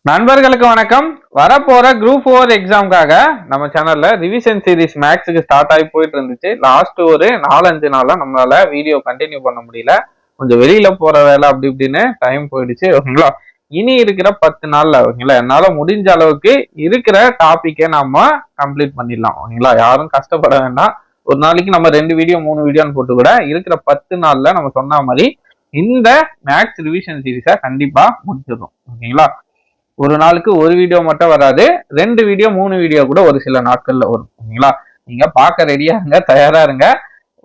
நண்பர்களுக்கு வணக்கம். வரப்போற குரூப் 4 எக்ஸாம்காக நம்ம சேனல்ல ரிவிஷன் சீரிஸ் மேக்ஸுக்கு ஸ்டார்ட் ஆகி போயிட்டு இருந்துச்சு. லாஸ்ட் ஒரு 4-5 நாளா நம்மளால வீடியோ கண்டினியூ பண்ண முடியல. கொஞ்சம் வெளியில போற வேலை அப்படி இப்படின்னு டைம் போயிடுச்சு. ஓகேங்களா, இனி இருக்கிற 10 நாள்ல ஓகேங்களா என்னால முடிஞ்ச அளவுக்கு இருக்கிற டாபிக்கை நாம கம்ப்ளீட் பண்ணிடலாம். ஓகேங்களா, யாரும் கஷ்டப்பட வேண்டாம். ஒரு நாளைக்கு நம்ம 2 வீடியோ 3 வீடியோன்னு போட்டு கூட இருக்கிற 10 நாள்ல நம்ம சொன்ன மாதிரி இந்த மேக்ஸ் ரிவிஷன் சீரிஸை கண்டிப்பா முடிச்சிடணும். ஓகேங்களா, ஒரு நாளுக்கு ஒரு வீடியோ மட்டும் வராது, 2 வீடியோ 3 வீடியோ கூட ஒரு சில நாட்கள்ல வரும். ஓகேங்களா, நீங்க பார்க்க ரெடியா இருங்க, தயாரா இருங்க.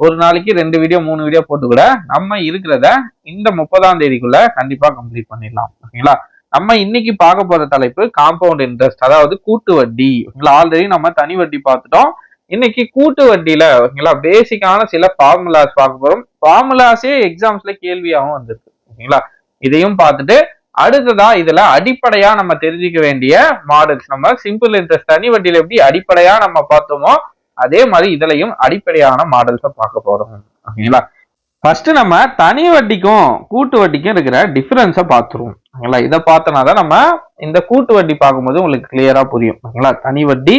ஒரு நாளைக்கு 2 வீடியோ 3 வீடியோ போட்டு கூட நம்ம இருக்கிறத இந்த 30ஆம் தேதிக்குள்ள கண்டிப்பா கம்ப்ளீட் பண்ணிடலாம். ஓகேங்களா, நம்ம இன்னைக்கு பார்க்க போற தலைப்பு காம்பவுண்ட் இன்ட்ரெஸ்ட், அதாவது கூட்டு வட்டி. ஓகேங்களா, ஆல்ரெடி நம்ம தனி வட்டி பார்த்துட்டோம். இன்னைக்கு கூட்டு வட்டியில ஓகேங்களா பேசிக்கான சில ஃபார்முலாஸ் பார்க்க போறோம். ஃபார்முலாஸே எக்ஸாம்ஸ்ல கேள்வியாகவும் வந்திருக்கு. ஓகேங்களா, இதையும் பார்த்துட்டு அடுத்ததா இதுல அடிப்படையா நம்ம தெரிஞ்சுக்க வேண்டிய மாடல்ஸ், நம்ம சிம்பிள் இன்ட்ரெஸ்ட் தனி வட்டியில எப்படி அடிப்படையா நம்ம பார்த்தோமோ அதே மாதிரி இதுலயும் அடிப்படையான மாடல்ஸை பார்க்க போறோம். ஓகேங்களா, ஃபர்ஸ்ட் நம்ம தனி வட்டிக்கும் கூட்டு வட்டிக்கும் இருக்கிற டிஃபரன்ஸை பார்த்துருவோம். ஓகேங்களா, இதை பார்த்தோம்னாதான் நம்ம இந்த கூட்டு வட்டி பார்க்கும்போது உங்களுக்கு கிளியரா புரியும். ஓகேங்களா, தனி வட்டி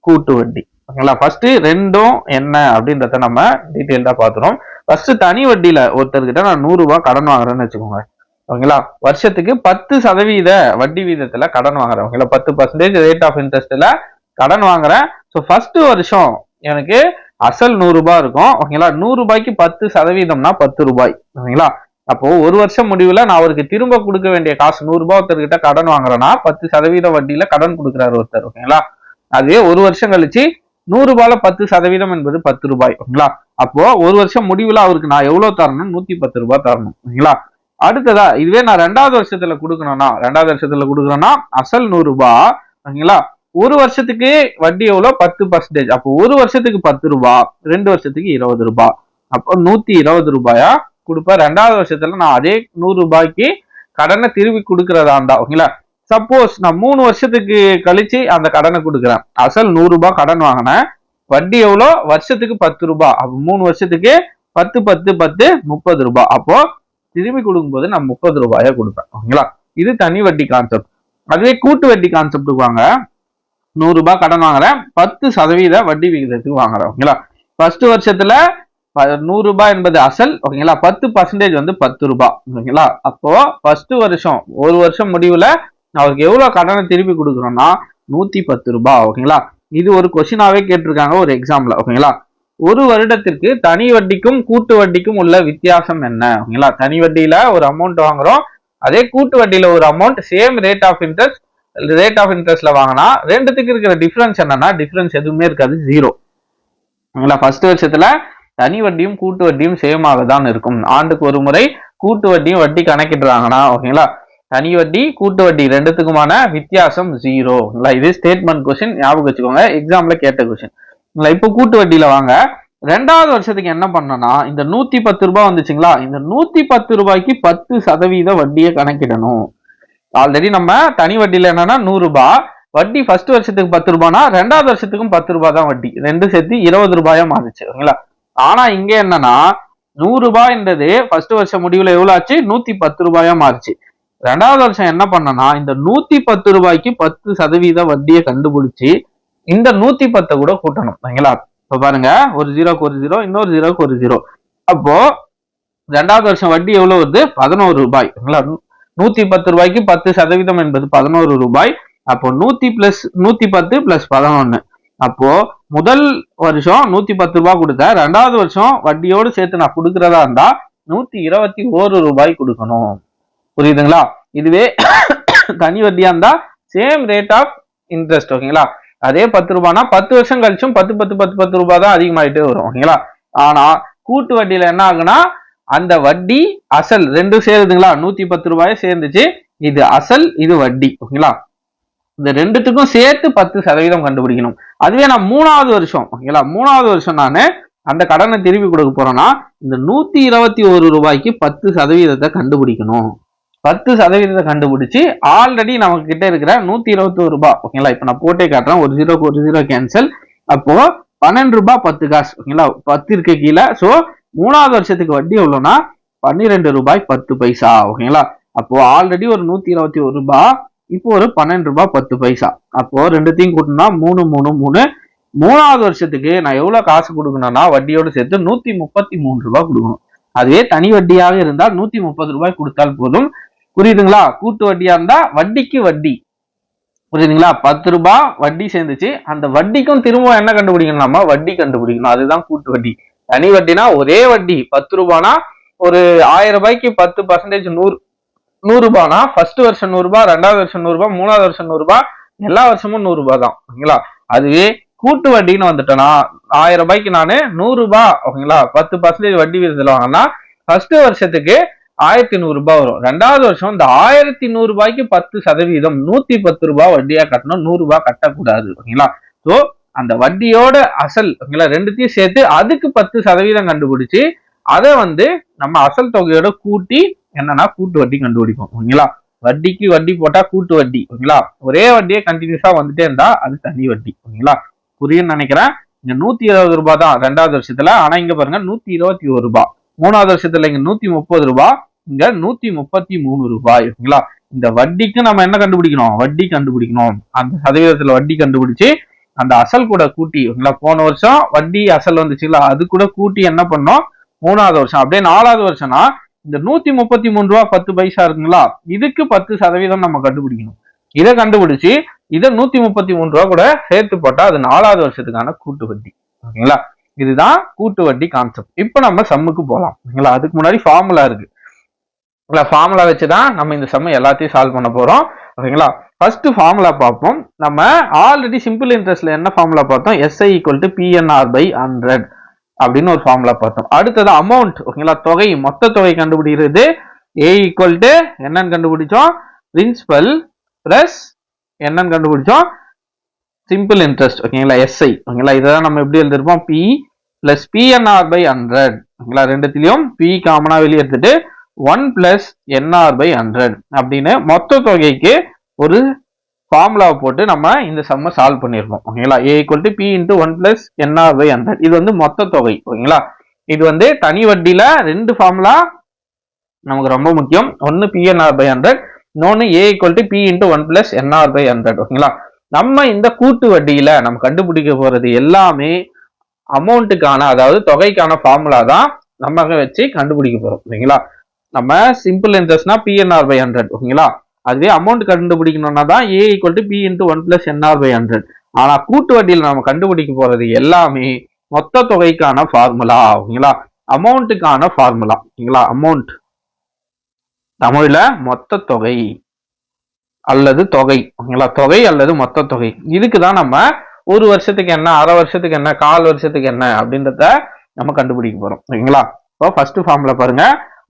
கூட்டு வட்டி. ஓகேங்களா, ஃபர்ஸ்ட் ரெண்டும் என்ன அப்படின்றத நம்ம டீட்டெயில்டா பார்த்துரும். ஃபர்ஸ்ட் தனி வட்டியில ஒருத்தர்கிட்ட நான் 100 ரூபாய் கடன் வாங்குறேன்னு வச்சுக்கோங்க. ஓகேங்களா, வருஷத்துக்கு 10% வட்டி வீதத்துல கடன் வாங்குறேன். ஓகேங்களா, 10% ரேட் ஆஃப் இன்ட்ரெஸ்ட்ல கடன் வாங்குறேன். ஸோ ஃபர்ஸ்ட் வருஷம் எனக்கு அசல் 100 ரூபாய் இருக்கும். ஓகேங்களா, 100 ரூபாய்க்கு 10%னா 10 ரூபாய். ஓகேங்களா, அப்போ ஒரு வருஷம் முடிவுல நான் அவருக்கு திரும்ப கொடுக்க வேண்டிய காசு 100 ரூபாய் ஒருத்தர்கிட்ட கடன் வாங்குறேன்னா 10% வட்டியில கடன் கொடுக்குறாரு ஒருத்தர். ஓகேங்களா, அதே ஒரு வருஷம் கழிச்சு 100 ரூபாயில 10% என்பது 10 ரூபாய். ஓகேங்களா, அப்போ ஒரு வருஷம் முடிவுல அவருக்கு நான் எவ்வளவு தரணும்? 110 ரூபாய் தரணும். ஓகேங்களா, அடுத்ததா இதுவே நான் 2வது வருஷத்துல கொடுக்கணும்னா அசல் 100 ரூபாய். ஓகேங்களா, ஒரு வருஷத்துக்கு வட்டி எவ்வளவு? 10%. அப்போ ஒரு வருஷத்துக்கு 10 ரூபாய், 2 வருஷத்துக்கு 20 ரூபாய், அப்போ 120 ரூபாயா கொடுப்பேன். 2வது வருஷத்துல நான் அதே 100 ரூபாய்க்கு கடனை திருப்பி கொடுக்கறதா இருந்தா, ஓகேங்களா, சப்போஸ் நான் 3 வருஷத்துக்கு கழிச்சு அந்த கடனை கொடுக்குறேன். அசல் 100 ரூபாய் கடன் வாங்கினேன், வட்டி எவ்வளோ? வருஷத்துக்கு 10 ரூபாய். அப்போ 3 வருஷத்துக்கு 10 10 10 30 ரூபாய். அப்போ திரும்பி கொடுக்கும்போது நான் 30 ரூபாயா கொடுப்பேன். ஓகேங்களா, இது தனி வட்டி கான்செப்ட். அதுவே கூட்டு வட்டி கான்செப்டுக்கு வாங்க, 100 ரூபாய் கடன் வாங்குறேன், 10% வட்டி விகிதத்துக்கு வாங்குறேன். ஓகேங்களா, ஃபர்ஸ்ட் வருஷத்துல 100 ரூபாய் என்பது அசல். ஓகேங்களா, 10% வந்து 10 ரூபாய். ஓகேங்களா, அப்போ ஃபர்ஸ்ட் வருஷம் ஒரு வருஷம் முடிவுல அவருக்கு எவ்வளவு கடனை திருப்பி கொடுக்குறோம்னா 110 ரூபாய். ஓகேங்களா, இது ஒரு கொஸ்டினாவே கேட்டிருக்காங்க ஒரு எக்ஸாம்ல. ஓகேங்களா, ஒரு வருடத்திற்கு தனி வட்டிக்கும் கூட்டு வட்டிக்கும் உள்ள வித்தியாசம் என்ன? ஓகேங்களா, தனி வட்டியில ஒரு அமௌண்ட் வாங்குறோம், அதே கூட்டு வட்டியில ஒரு அமௌண்ட் சேம் ரேட் ஆஃப் இன்ட்ரெஸ்ட்ல வாங்கினா ரெண்டுத்துக்கு இருக்கிற டிஃபரன்ஸ் என்னன்னா, டிஃபரன்ஸ் எதுவுமே இருக்காது, ஜீரோ. ஓகேங்களா, ஃபர்ஸ்ட் வருஷத்துல தனி வட்டியும் கூட்டு வட்டியும் சேமாக தான் இருக்கும். ஆண்டுக்கு ஒரு முறை கூட்டு வட்டியும் வட்டி கணக்கிடுறாங்கன்னா ஓகேங்களா, தனி வட்டி கூட்டு வட்டி ரெண்டுத்துக்குமான வித்தியாசம் ஜீரோ. இது ஸ்டேட்மெண்ட் கொஸ்டின், ஞாபகம் வச்சுக்கோங்க, எக்ஸாம்ல கேட்ட கொஸ்டின். இப்போ கூட்டு வட்டியில வாங்க, 2வது வருஷத்துக்கு என்ன பண்ணனா, இந்த 110 ரூபாய் வந்துச்சுங்களா, இந்த 110 ரூபாய்க்கு 10% வட்டியை கணக்கிடணும். ஆல்ரெடி நம்ம தனி வட்டியில என்னன்னா 100 ரூபாய் வட்டி, ஃபர்ஸ்ட் வருஷத்துக்கு 10 ரூபாய்னா 2வது வருஷத்துக்கும் 10 ரூபாய் தான் வட்டி, ரெண்டு சேர்த்து 20 ரூபாயா மாறுச்சு. ஓகேங்களா, ஆனா இங்க என்னன்னா 100 ரூபாய்ன்றது ஃபர்ஸ்ட் வருஷம் முடிவுல எவ்வளவு ஆச்சு? 110 ரூபாயா மாறுச்சு. 2வது வருஷம் என்ன பண்ணனா, இந்த 110 ரூபாய்க்கு 10% வட்டியை கண்டுபிடிச்சு இந்த 110 கூட கூட்டணும். ஓகேங்களா, இப்ப பாருங்க, ஒரு ஜீரோக்கு ஒரு ஜீரோ, இன்னொரு ஜீரோக்கு ஒரு ஜீரோ. அப்போ 2வது வருஷம் வட்டி எவ்வளவு வருது? 11 ரூபாய். ஓகேங்களா, 110 ரூபாய்க்கு 10% என்பது 11 ரூபாய். அப்போ 110 பிளஸ் 11. அப்போ முதல் வருஷம் 110 ரூபாய் கொடுத்த, 2வது வருஷம் வட்டியோடு சேர்த்து நான் கொடுக்கறதா இருந்தா 121 ரூபாய் கொடுக்கணும். புரியுதுங்களா? இதுவே தனி வட்டியா இருந்தா சேம் ரேட் ஆஃப் இன்ட்ரெஸ்ட். ஓகேங்களா, அதே 10 ரூபாய்னா 10 வருஷம் கழிச்சும் 10 10 10 10 ரூபாய் தான் அதிகமாயிட்டே வரும். ஓகேங்களா, ஆனா கூட்டு வட்டியில என்ன ஆகுனா, அந்த வட்டி அசல் ரெண்டும் சேருதுங்களா, 110 ரூபாய் சேர்ந்துச்சு, இது அசல் இது வட்டி. ஓகேங்களா, இந்த ரெண்டுத்துக்கும் சேர்த்து 10% கண்டுபிடிக்கணும். அதுவே நான் 3வது வருஷம், ஓகேங்களா, 3வது வருஷம் நான் அந்த கடனை திருப்பி கொடுக்க போறேன்னா இந்த 121 ரூபாய்க்கு 10% கண்டுபிடிக்கணும். 10% கண்டுபிடிச்சு ஆல்ரெடி நமக்கு கிட்ட இருக்கிற 121 ரூபாய். ஓகேங்களா, இப்ப நான் போட்டே காட்டுறேன், ஒரு ஜீரோக்கு ஒரு ஜீரோ கேன்சல். அப்போ 12 ரூபாய் 10 காசு. ஓகேங்களா, 10 இருக்க கீழே. சோ 3வது வருஷத்துக்கு வட்டி எவ்வளவுனா 12 ரூபாய் 10 பைசா. ஓகேங்களா, அப்போ ஆல்ரெடி ஒரு 121 ரூபாய் இப்போ ஒரு 12 ரூபாய் 10 பைசா. அப்போ ரெண்டுத்தையும் கூட்டினா 3 3 3. மூணாவது வருஷத்துக்கு நான் எவ்வளவு காசு கொடுக்கணும்னா வட்டியோடு சேர்த்து 133 ரூபாய் கொடுக்கணும். அதுவே தனி வட்டியாக இருந்தால் 130 ரூபாய் கொடுத்தால் போதும். புரியுதுங்களா? கூட்டு வட்டியா இருந்தா வட்டிக்கு வட்டி, புரியுதுங்களா? 10 ரூபாய் வட்டி சேர்ந்துச்சு, அந்த வட்டிக்கும் திரும்ப என்ன கண்டுபிடிக்கணும், நம்ம வட்டி கண்டுபிடிக்கணும். அதுதான் கூட்டு வட்டி. தனி வட்டினா ஒரே வட்டி 10 ரூபாய்னா ஒரு 1000 ரூபாய்க்கு 10% 100 ரூபாய்னா ஃபர்ஸ்ட் வருஷம் 100 ரூபாய், ரெண்டாவது வருஷம் 100 ரூபாய், மூணாவது வருஷம் 100 ரூபாய், எல்லா வருஷமும் 100 ரூபாய் தான். ஓகேங்களா? அதுவே கூட்டு வட்டின்னு வந்துட்டேன்னா 1000 ரூபாய்க்கு நானு 100 ரூபாய், ஓகேங்களா, 10% வட்டி விகிதத்துல வாங்கினா ஃபர்ஸ்ட் வருஷத்துக்கு 1100 ரூபாய் வரும். ரெண்டாவது வருஷம் இந்த 1100 ரூபாய்க்கு 10% 110 ரூபாய் வட்டியா கட்டணும், 100 ரூபாய் கட்டக்கூடாது. ஓகேங்களா? சோ அந்த வட்டியோட அசல், ஓகேங்களா, ரெண்டுத்தையும் சேர்த்து அதுக்கு 10% கண்டுபிடிச்சு அதை நம்ம அசல் தொகையோட கூட்டி என்னன்னா கூட்டு வட்டி கண்டுபிடிப்போம். ஓகேங்களா? வட்டிக்கு வட்டி போட்டா கூட்டு வட்டி. ஓகேங்களா? ஒரே வட்டியே கண்டினியூஸா வந்துட்டே இருந்தா அது தனி வட்டி. ஓகேங்களா? புரியும்னு நினைக்கிறேன். இங்க 120 ரூபாய் தான் ரெண்டாவது வருஷத்துல, ஆனா இங்க பாருங்க 121 ரூபாய். மூணாவது வருஷத்துல இங்க 130 ரூபாய், இங்க 133 ரூபாய். ஓகேங்களா? இந்த வட்டிக்கு நம்ம என்ன கண்டுபிடிக்கணும், வட்டி கண்டுபிடிக்கணும். அந்த சதவீதத்துல வட்டி கண்டுபிடிச்சு அந்த அசல் கூட கூட்டி, ஓகேங்களா, போன வருஷம் வட்டி அசல் வந்துச்சுங்களா, அது கூட கூட்டி என்ன பண்ணோம், மூணாவது வருஷம் அப்படியே நாலாவது வருஷம்னா இந்த 133 ரூபாய் 10 பைசா இருக்குங்களா, இதுக்கு 10% நம்ம கண்டுபிடிக்கணும். இதை கண்டுபிடிச்சு இதை 133 ரூபாய் கூட சேர்த்து போட்டா அது நாலாவது வருஷத்துக்கான கூட்டு வட்டி. ஓகேங்களா? இதுதான் கூட்டு வட்டி கான்செப்ட். இப்ப நம்ம சம்முக்கு போலாம். ஓகேங்களா? அதுக்கு முன்னாடி ஃபார்முலா இருக்கு. ஃபார்முலா வச்சுதான் நம்ம இந்த சம் எல்லாத்தையும் சால்வ் பண்ண போறோம். ஓகேங்களா? ஃபர்ஸ்ட் ஃபார்முலா பார்ப்போம். நம்ம ஆல்ரெடி சிம்பிள் இன்ட்ரெஸ்ட்ல என்ன ஃபார்முலா பார்த்தோம், SI = PNR/100 அப்படின்னு ஒரு ஃபார்முலா பார்த்தோம். அடுத்தது அமௌண்ட், ஓகேங்களா, தொகை, மொத்த தொகை கண்டுபிடிக்கிறது A = என்னன்னு கண்டுபிடிச்சோம், பிரின்சிபல் பிளஸ் என்னன்னு கண்டுபிடிச்சோம், சிம்பிள் இன்ட்ரெஸ்ட். ஓகேங்களா? SI. ஓகேங்களா? இதான் நம்ம எப்படி எழுதிருப்போம், P + PNR/100. ஓகேங்களா? ரெண்டுத்திலையும் P காமனா வெளியே எடுத்துட்டு 1 + NR/100 அப்படின்னு மொத்த தொகைக்கு ஒரு ஃபார்முலாவை போட்டு நம்ம இந்த சம்மை சால்வ் பண்ணிருப்போம். ஓகேங்களா? A = P × 1 + NR/100. இது மொத்த தொகை. ஓகேங்களா? இது தனி வட்டியில ரெண்டு ஃபார்முலா நமக்கு ரொம்ப முக்கியம். ஒன்னு PNR/100, இன்னொன்னு A = P × 1 + NR/100. ஓகேங்களா? நம்ம இந்த கூட்டு வட்டியில நம்ம கண்டுபிடிக்க போறது எல்லாமே அமௌண்ட்டுக்கான, அதாவது தொகைக்கான ஃபார்முலா தான் நம்ம வச்சு கண்டுபிடிக்க போறோம். ஓகேங்களா? நம்ம சிம்பிள் இன்ட்ரெஸ்ட்னா PNR/100. ஓகேங்களா? அதுவே அமௌண்ட் கண்டுபிடிக்கணும்னா தான் A = P × 1 + NR/100. ஆனா கூட்டு வட்டியில் நம்ம கண்டுபிடிக்க போறது எல்லாமே மொத்த தொகைக்கான ஃபார்முலா. ஓகேங்களா? அமௌண்ட்டுக்கான ஃபார்முலா. ஓகேங்களா? அமௌண்ட் தமிழ்ல மொத்த தொகை அல்லது தொகை. ஓகேங்களா? தொகை அல்லது மொத்த தொகை. இதுக்குதான் நம்ம ஒரு வருஷத்துக்கு என்ன, அரை வருஷத்துக்கு என்ன, கால் வருஷத்துக்கு என்ன அப்படின்றத நம்ம கண்டுபிடிக்க போறோம். ஓகேங்களா? இப்போ ஃபர்ஸ்ட் ஃபார்முலா பாருங்க.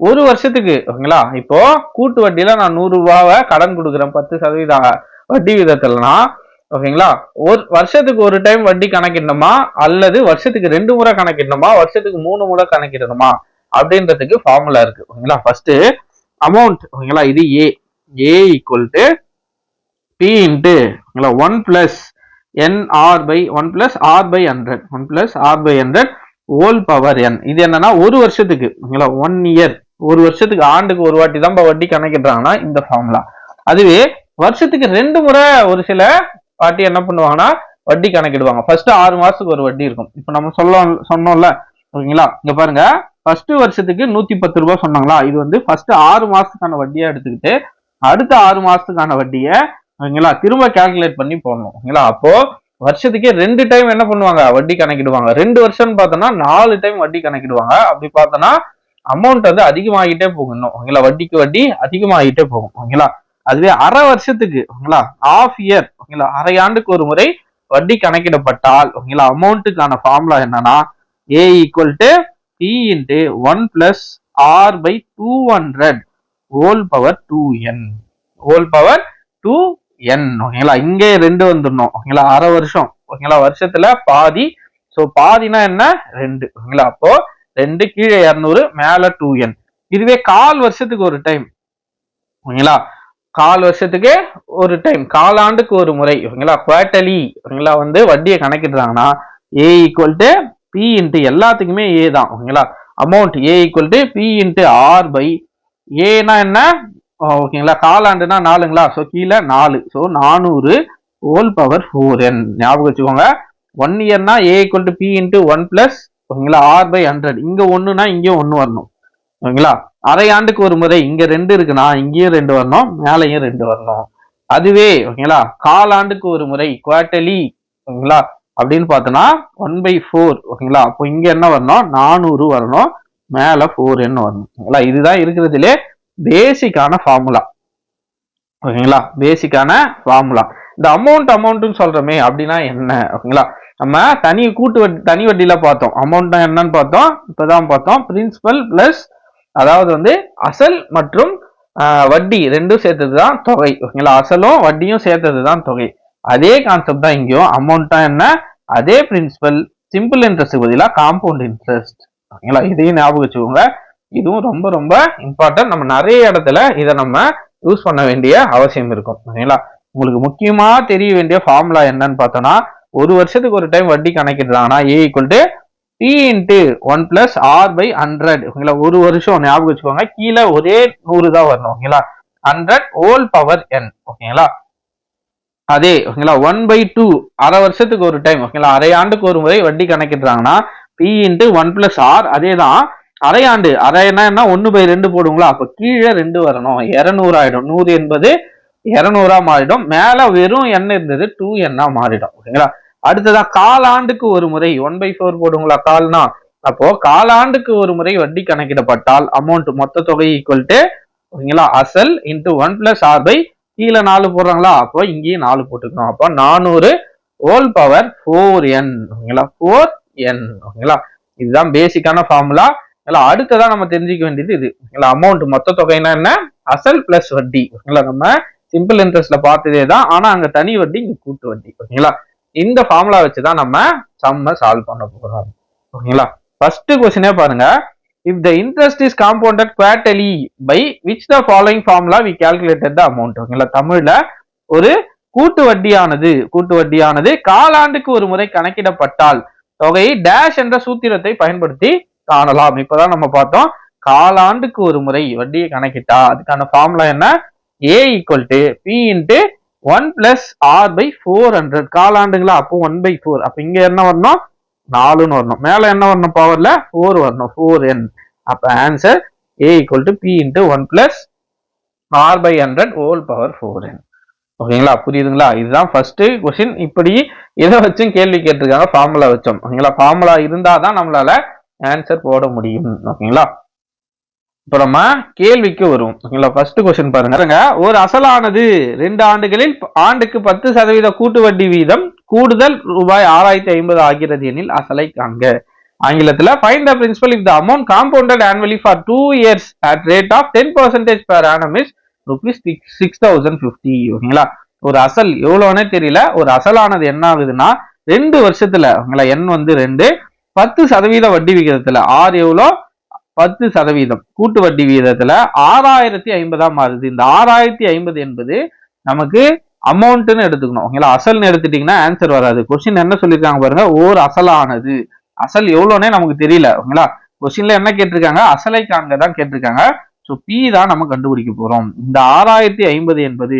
ஒரு வருஷத்துக்கு, ஓகேங்களா, இப்போ கூட்டு வட்டியில நான் 100 ரூபாவை கடன் கொடுக்குறேன் 10% வட்டி விதத்துலனா, ஓகேங்களா, ஒரு வருஷத்துக்கு ஒரு டைம் வட்டி கணக்கிடணுமா அல்லது வருஷத்துக்கு 2 முறை கணக்கிடணுமா, வருஷத்துக்கு 3 முறை கணக்கிடணுமா அப்படின்றதுக்கு ஃபார்முலா இருக்கு. ஓகேங்களா? ஃபர்ஸ்ட் அமௌண்ட், ஓகேங்களா, இது A = P × 1 + NR/1 + R/100, 1 + R/100 whole power n. இது என்னன்னா ஒரு வருஷத்துக்கு, ஓகேங்களா, 1 இயர், ஒரு வருஷத்துக்கு, ஆண்டுக்கு ஒரு வாட்டி தான் வட்டி கணக்கிடுறாங்கன்னா இந்த ஃபார்முலா. அதுவே வருஷத்துக்கு 2 முறை ஒரு சில வாட்டி என்ன பண்ணுவாங்கன்னா வட்டி கணக்கிடுவாங்க. ஃபர்ஸ்ட் 6 மாசத்துக்கு ஒரு வட்டி இருக்கும். இப்ப நம்ம சொன்னோம்ல, ஓகேங்களா, இங்க பாருங்க, ஃபர்ஸ்ட் வருஷத்துக்கு 110 ரூபாய் சொன்னாங்களா, இது ஃபர்ஸ்ட் 6 மாசத்துக்கான வட்டியா எடுத்துக்கிட்டு அடுத்த 6 மாசத்துக்கான வட்டியை, ஓகேங்களா, திரும்ப கால்குலேட் பண்ணி போடணும். ஓகேங்களா? அப்போ வருஷத்துக்கே 2 டைம் என்ன பண்ணுவாங்க, வட்டி கணக்கிடுவாங்க. 2 வருஷம் பார்த்தோம்னா 4 டைம் வட்டி கணக்கிடுவாங்க. அப்படி பார்த்தோம்னா அமௌண்ட் அதிகமாகிட்டே போகும். ஓகேங்களா? வட்டிக்கு வட்டி அதிகமாகிட்டே போகும். ஓகேங்களா? அதுவே அரை வருஷத்துக்கு, ஓகேங்களா, ½ இயர், ஓகேங்களா, அரை ஆண்டுக்கு ஒரு முறை வட்டி கணக்கிடப்பட்டால், ஓகேங்களா, அமௌண்ட்டுக்கான ஃபார்முலா என்னன்னா A = P × 1 + R/200 whole power 2n, whole power 2n. ஓகேங்களா? இங்கே 2 வந்துடணும். ஓகேங்களா? அரை வருஷம், ஓகேங்களா, வருஷத்துல பாதி, சோ பாதினா என்ன, 2. ஓகேங்களா? அப்போ 2 கீழே 200 மேல 2n. இதுவே கால் வருஷத்துக்கு ஒரு டைம், ஓகேங்களா, கால் வருஷத்துக்கு ஒரு டைம், காலாண்டுக்கு ஒரு முறை, ஓகேங்களா, குவார்டர்லி, ஓகேங்களா, வட்டியை கணக்கிடுறாங்கன்னா A = P × எல்லாத்துக்குமே A தான். ஓகேங்களா? அமௌண்ட் A = P × R/, ஏனா என்ன, ஓகேங்களா, காலாண்டுனா 4ங்களா, ஸோ கீழே 4, ஸோ 400 ஹோல் பவர் 4n ஞாபகம் வச்சுக்கோங்க. 1 இயர்னா a equal to p into 1 plus ஓகேங்களா r/100, இங்க 1னா இங்கேயும் 1 வரணும் ஓகேங்களா. அரை ஆண்டுக்கு ஒரு முறை இங்க 2 இருக்குன்னா இங்கேயும் 2 வரணும், மேலையும் 2 வரணும். அதுவே ஓகேங்களா காலாண்டுக்கு ஒரு முறை குவார்டர்லி ஓகேங்களா அப்படின்னு பார்த்தோன்னா 1/4 ஓகேங்களா. அப்போ இங்க என்ன வரணும், 400 வரணும், மேல 4n வரணும் ஓகேங்களா. இதுதான் இருக்கிறதுலே பேசிக்கான ஃபார்முலா ஓகேங்களா, பேசிக்கான ஃபார்முலா. இந்த அமௌண்ட்னு சொல்றோமே அப்படின்னா என்ன ஓகேங்களா. நம்ம தனி வட்டியில பார்த்தோம், அமௌண்ட் என்னன்னு பார்த்தோம், இப்பதான் பார்த்தோம். பிரின்சிபல் பிளஸ் அதாவது வந்து அசல் மற்றும் வட்டி ரெண்டும் சேர்த்ததுதான் தொகை ஓகேங்களா. அசலும் வட்டியும் சேர்த்ததுதான் தொகை. அதே கான்செப்ட் தான் இங்கேயும். அமௌண்ட் என்ன, அதே பிரின்சிபல், சிம்பிள் இன்ட்ரெஸ்ட் பதிலாக காம்பவுண்ட் இன்ட்ரெஸ்ட் ஓகேங்களா. இதையும் ஞாபகம் வச்சுக்கோங்க. இதுவும் ரொம்ப ரொம்ப இம்பார்ட்டன்ட். நம்ம நிறைய இடத்துல இதை நம்ம யூஸ் பண்ண வேண்டிய அவசியம் இருக்கும் ஓகேங்களா. உங்களுக்கு முக்கியமா தெரிய வேண்டிய ஃபார்முலா என்னன்னு பார்த்தோம்னா, ஒரு வருஷத்துக்கு ஒரு டைம் வட்டி கணக்கிடுறாங்கன்னா a equal to p into 1 plus r/100 ஓகேங்களா. ஒரு வருஷம் ஞாபகம் வச்சுக்கோங்க, கீழே ஒரே 100 தான் வரணும் ஓகேங்களா. 100 ஹோல் பவர் n ஓகேங்களா. அதே ஓகேங்களா 1/2 அரை வருஷத்துக்கு ஒரு டைம் ஓகேங்களா, அரை ஆண்டுக்கு ஒரு முறை வட்டி கணக்கிடுறாங்கன்னா p இன்ட்டு 1 பிளஸ் r, அதே தான் அரை ஆண்டு. அரைனா 1/2 போடுங்களா, அப்ப கீழே 2 வரணும், 200 ஆயிடும். 100 என்பது 200 மாறிடும், மேல வெறும் n இருந்தது 2n மாறிடும் ஓகேங்களா. அடுத்ததா காலாண்டுக்கு ஒரு முறை 1/4 போடுங்களா, கால்னா அப்போ காலாண்டுக்கு ஒரு முறை வட்டி கணக்கிடப்பட்டால் அமௌண்ட் மொத்த தொகை ஈக்குவல் டு ஓகேங்களா அசல் இன்ட்டு 1 பிளஸ் r பை கீழே 4 போடுறாங்களா, அப்போ இங்கேயும் 4 போட்டுக்கணும். அப்போ 400 ஹோல் பவர் 4n ஓகேங்களா, 4n ஓகேங்களா. இதுதான் பேசிக்கான ஃபார்முலா. அடுத்ததான் நம்ம தெரிஞ்சுக்க வேண்டியது இது அமௌண்ட் மொத்த தொகைனா என்ன, அசல் பிளஸ் வட்டி ஓகேங்களா. நம்ம சிம்பிள் இன்ட்ரெஸ்ட்ல பார்த்ததே தான், ஆனா அங்க தனி வட்டி, இங்க கூட்டு வட்டி ஓகேங்களா. இந்த ஃபார்முலா வச்சுதான் நம்ம சம்ம சால்வ் பண்ண போறோம் ஓகேங்களா. ஃபர்ஸ்ட் क्वेश्चनே பாருங்க, if the interest is compounded quarterly by which the following formula we calculated the amount ஓகேங்களா. தமிழ்ல ஒரு கூட்டு வட்டியானது காலாண்டுக்கு ஒரு முறை கணக்கிடப்பட்டால் தொகையை டேஷ் என்ற சூத்திரத்தை பயன்படுத்தி காணலாம். இப்பதான் நம்ம பார்த்தோம், காலாண்டுக்கு ஒரு முறை வட்டியை கணக்கிட்டா அதுக்கான ஃபார்முலா என்ன, a equal to p into 1 plus r/400 காலாண்டுங்களா, அப்போ 1/4, அப்ப இங்க என்ன வரணும், 4ன்னு வரணும், மேல என்ன வரணும், பவர்ல 4 வரணும், 4n. அப்ப answer a equal to p into 1 plus r/100 whole power 4n ஓகேங்களா. புரியுதுங்களா. இதுதான் ஃபர்ஸ்ட் क्वेश्चन. இப்படி எதை வச்சும் கேள்வி கேட்டிருக்காங்க, ஃபார்முலா வச்சோம் ஓகேங்களா. ஃபார்முலா இருந்தாதான் நம்மளால ஆன்சர் போட முடியும் ஓகேங்களா. இப்ப நம்ம கேள்விக்கு வருவோம் ஓகேங்களா. ஃபர்ஸ்ட் क्वेश्चन பாருங்க, ஒரு அசலானது 2 ஆண்டுகளில் ஆண்டுக்கு 10% கூட்டு வட்டி வீதம் கூடுதல் ரூபாய் 6050 ஆகிறது எனில் அசலை காண்க. ஆங்கிலத்துல find the principal if the amount compounded annually for 2 years at rate of 10% per annum is ₹6050 ஓகேங்களா. ஒரு அசல் எவ்வளவுனே தெரியல, ஒரு அசலானது என்ன ஆகுதுன்னா 2 வருஷத்துல ஓகேங்களா, n வந்து 2, 10% வட்டி விகிதத்துல r எவ்வளோ 10% கூட்டு வட்டி விகிதத்துல 6050 மாறுது. இந்த 6050 என்பது நமக்கு அமௌண்ட்னு எடுத்துக்கணும் ஓகேங்களா. அசல்னு எடுத்துட்டீங்கன்னா ஆன்சர் வராது. கொஸ்டின் என்ன சொல்லிருக்காங்க பாருங்க, ஓர் அசலானது, அசல் எவ்வளோனே நமக்கு தெரியல ஓகேங்களா. கொஸ்டின்ல என்ன கேட்டிருக்காங்க, அசலை காண்க தான் கேட்டிருக்காங்க. ஸோ பி தான் நம்ம கண்டுபிடிக்க போறோம். இந்த 6050 என்பது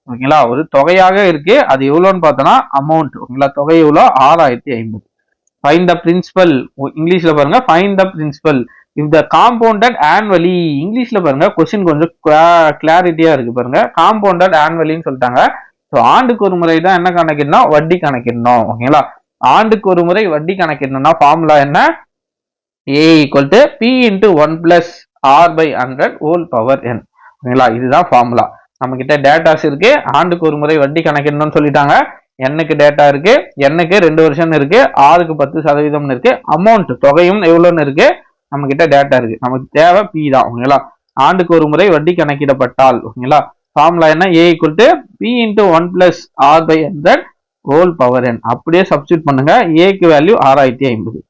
ஓகேங்களா ஒரு தொகையாக இருக்கு, அது எவ்வளோன்னு பார்த்தோம்னா அமௌண்ட் ஓகேங்களா. தொகை எவ்வளோ 6050. ஃபைண்ட் த பிரின்சிபல், இங்கிலீஷ்ல பாருங்க find the principal if the compounded annually. இங்கிலீஷ்ல பாருங்க கொஸ்டின் கொஞ்சம் கிளாரிட்டியா இருக்கு பாருங்க, காம்பவுண்டட் ஆனுவலின்னு சொல்லிட்டாங்க. ஸோ ஆண்டுக்கு ஒரு முறை தான் என்ன கணக்கிடணும், வட்டி கணக்கிடணும் ஓகேங்களா. ஆண்டுக்கு ஒரு முறை வட்டி கணக்கிடணும்னா ஃபார்முலா என்ன, a equal to p into 1 plus r/100 whole power n ஓகேங்களா. இதுதான் ஃபார்முலா. நம்ம கிட்ட டேட்டாஸ் இருக்கு, ஆண்டுக்கு ஒரு முறை வட்டி கணக்கிடணும்னு சொல்லிட்டாங்க, என்னக்கு டேட்டா இருக்கு, என்னக்கு 2 வருஷம் இருக்கு, ஆறுக்கு 10% இருக்கு, அமௌண்ட் தொகையும் எவ்வளோன்னு இருக்கு, நம்ம கிட்ட டேட்டா இருக்கு. நமக்கு தேவை p தான் ஓகேங்களா. ஆண்டுக்கு ஒரு முறை வட்டி கணக்கிடப்பட்டால் ஓகேங்களா, ஃபார்முலா என்ன, a equal to p into 1 plus r/100 whole power n. அப்படியே சப்ஸ்டியூட் பண்ணுங்க. a க்கு வேல்யூ 6050,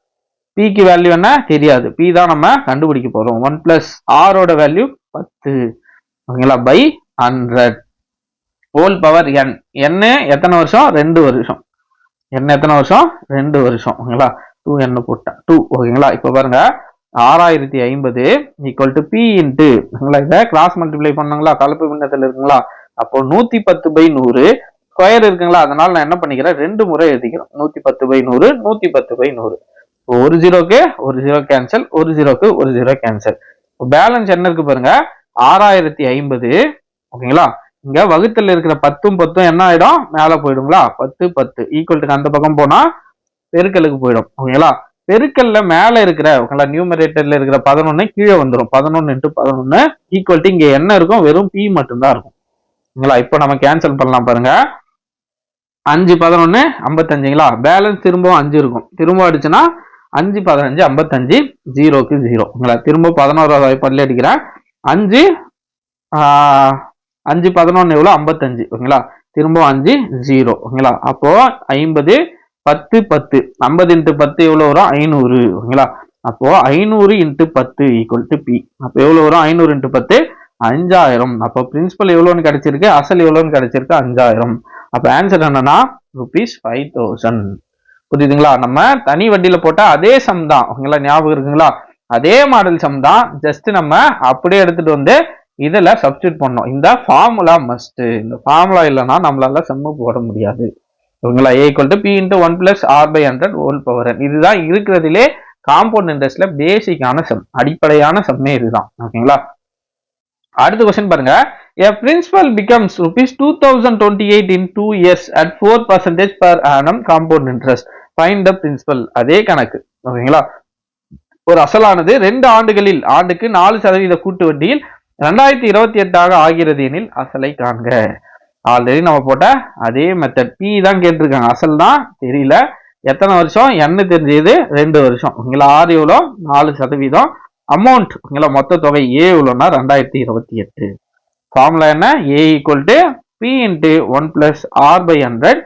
p க்கு வேல்யூ என்ன தெரியாது, p தான் நம்ம கண்டுபிடிக்க போறோம். 1 பிளஸ் r ஓட வேல்யூ 10 ஓகேங்களா by 100 whole power n. n எத்தனை வருஷம், 2 வருஷம். n எத்தனை வருஷம், 2 வருஷம் ஓகேங்களா. 2n போட்டா 2 ஓகேங்களா. இப்ப பாருங்க 6050 ஈக்குவல் டு பி இன்ட்டு இதை கிராஸ் மல்டிப்ளை பண்ணாங்களா கலப்பு பின்னத்தில் இருக்குங்களா, அப்போ 110/100 ஸ்கொயர் இருக்குங்களா, அதனால நான் என்ன பண்ணிக்கிறேன் 2 முறை எழுதிக்கிறேன். 110/100 110/100. ஒரு ஜீரோக்கு ஒரு ஜீரோ கேன்சல், ஒரு ஜீரோக்கு ஒரு ஜீரோ கேன்சல். பேலன்ஸ் என்ன இருக்கு பாருங்க 6050. ஓகேங்களா, இங்க வகுத்துல இருக்கிற 10 10 என்ன ஆயிடும் மேல போயிடுங்களா, 10 10 ஈக்குவல் அந்த பக்கம் போனா பெருக்கலுக்கு போயிடும். ஓகேங்களா, பெருக்கல்ல மேல இருக்கிற நியூமரேட்டர்ல இருக்கிற 11 கீழே வந்துடும். 11 × 11 ஈக்குவல் இங்க என்ன இருக்கும் வெறும் பி மட்டும்தான் இருக்கும். ஓகேங்களா, இப்போ நம்ம கேன்சல் பண்ணலாம் பாருங்க. 5 11 55ங்களா, பேலன்ஸ் திரும்பவும் 5 இருக்கும். திரும்ப அடிச்சுன்னா 5 15 55 ஜீரோக்கு ஜீரோ. திரும்ப 11வது வாய்ப்பாடுல அடிக்கிறேன். 5 5 11 எவ்வளோ 55. ஓகேங்களா, திரும்ப 5 0. ஓகேங்களா, அப்போ 50 10 10 50 × 10 எவ்வளோ வரும் 500. ஓகேங்களா, அப்போ 500 × 10 ஈக்குவல் டு பி. அப்போ எவ்வளோ வரும் 500 × 10 5000. அப்போ பிரின்சிபல் எவ்வளோன்னு கிடைச்சிருக்கு, அசல் எவ்வளோன்னு கிடைச்சிருக்கு 5000. அப்போ ஆன்சர் என்னன்னா ₹5000. புரியுதுங்களா, நம்ம தனி வட்டியில போட்டா அதே சம் தான். ஓகேங்களா, ஞாபகம் இருக்குங்களா, அதே மாடல் சம் தான். ஜஸ்ட் நம்ம அப்படியே எடுத்துட்டு வந்து இதுல சப்ஸ்டியூட் பண்ணோம். இந்த ஃபார்முலா மஸ்ட். இந்த ஃபார்முலா இல்லைன்னா நம்மளால சம்மு போட முடியாது. ஓகேங்களா, a = p × 1 + r/100 இதுதான் இருக்கிறதுலே காம்பவுண்ட் இன்ட்ரெஸ்ட்ல பேசிக்கான சம், அடிப்படையான சம்மே இதுதான். ஓகேங்களா, அடுத்த क्वेश्चन பாருங்க. A principal becomes ₹2028 in 2 years at 4% per annum compound interest. Find the principal. அதே கணக்கு. ஓகேங்களா, ஒரு அசலானது 2 ஆண்டுகளில் ஆண்டுக்கு 4% கூட்டு வட்டியில் 2028 ஆகிறது எனில் அசலை காண்க. ஆல்ரெடி நம்ம போட்ட அதே மெத்தட். பி தான் கேட்டிருக்காங்க, அசல் தான் தெரியல. எத்தனை வருஷம் என்ன தெரிஞ்சது 2 வருஷம். ஓகேங்களா, ஆர் எவ்வளோ 4%. அமௌண்ட் ஓகேங்களா மொத்த தொகை ஏ எவ்வளோன்னா 2028. ஃபார்முலா என்ன, a = p × 1 + r/100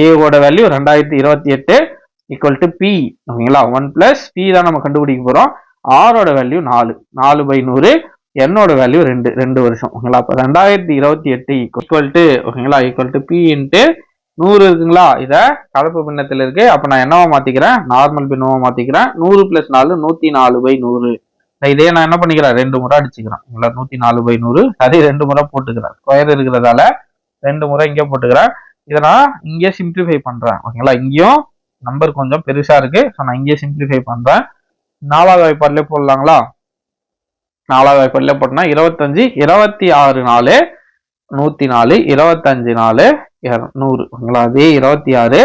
ஏவோட வேல்யூ 2028 = p. ஓகேங்களா, 1 + p தான் நம்ம கண்டுபிடிக்க போறோம். ஆரோட வேல்யூ 4 4/100, என்னோட வேல்யூ 2 வருஷம். ஓகேங்களா, அப்போ 2028 ஓகேங்களா p × 100 இருக்குங்களா, இத கலப்பு பின்னத்தில் இருக்கு. அப்ப நான் என்னவா மாத்திக்கிறேன், நார்மல் பின்னமா மாத்திக்கிறேன். 100 + 4 104/100. இதே நான் என்ன பண்ணிக்கிறேன் 2 முறை அடிச்சுக்கிறேன். 104/100 அதே 2 முறை போட்டுக்கிறேன். ஸ்கொயர் இருக்கிறதால 2 முறை இங்கே போட்டுக்கிறேன். இதை நான் இங்கே சிம்பிளிஃபை பண்றேன். ஓகேங்களா, இங்கேயும் நம்பர் கொஞ்சம் பெருசா இருக்கு. ஸோ நான் இங்கே சிம்பிளிஃபை பண்றேன். 4வது வாய்ப்பாடுல போடலாங்களா, 4வது வாய்ப்பாடுல போட்டோம்னா 25 26 4 104 25 4 200. ஓகேங்களா, அதே 26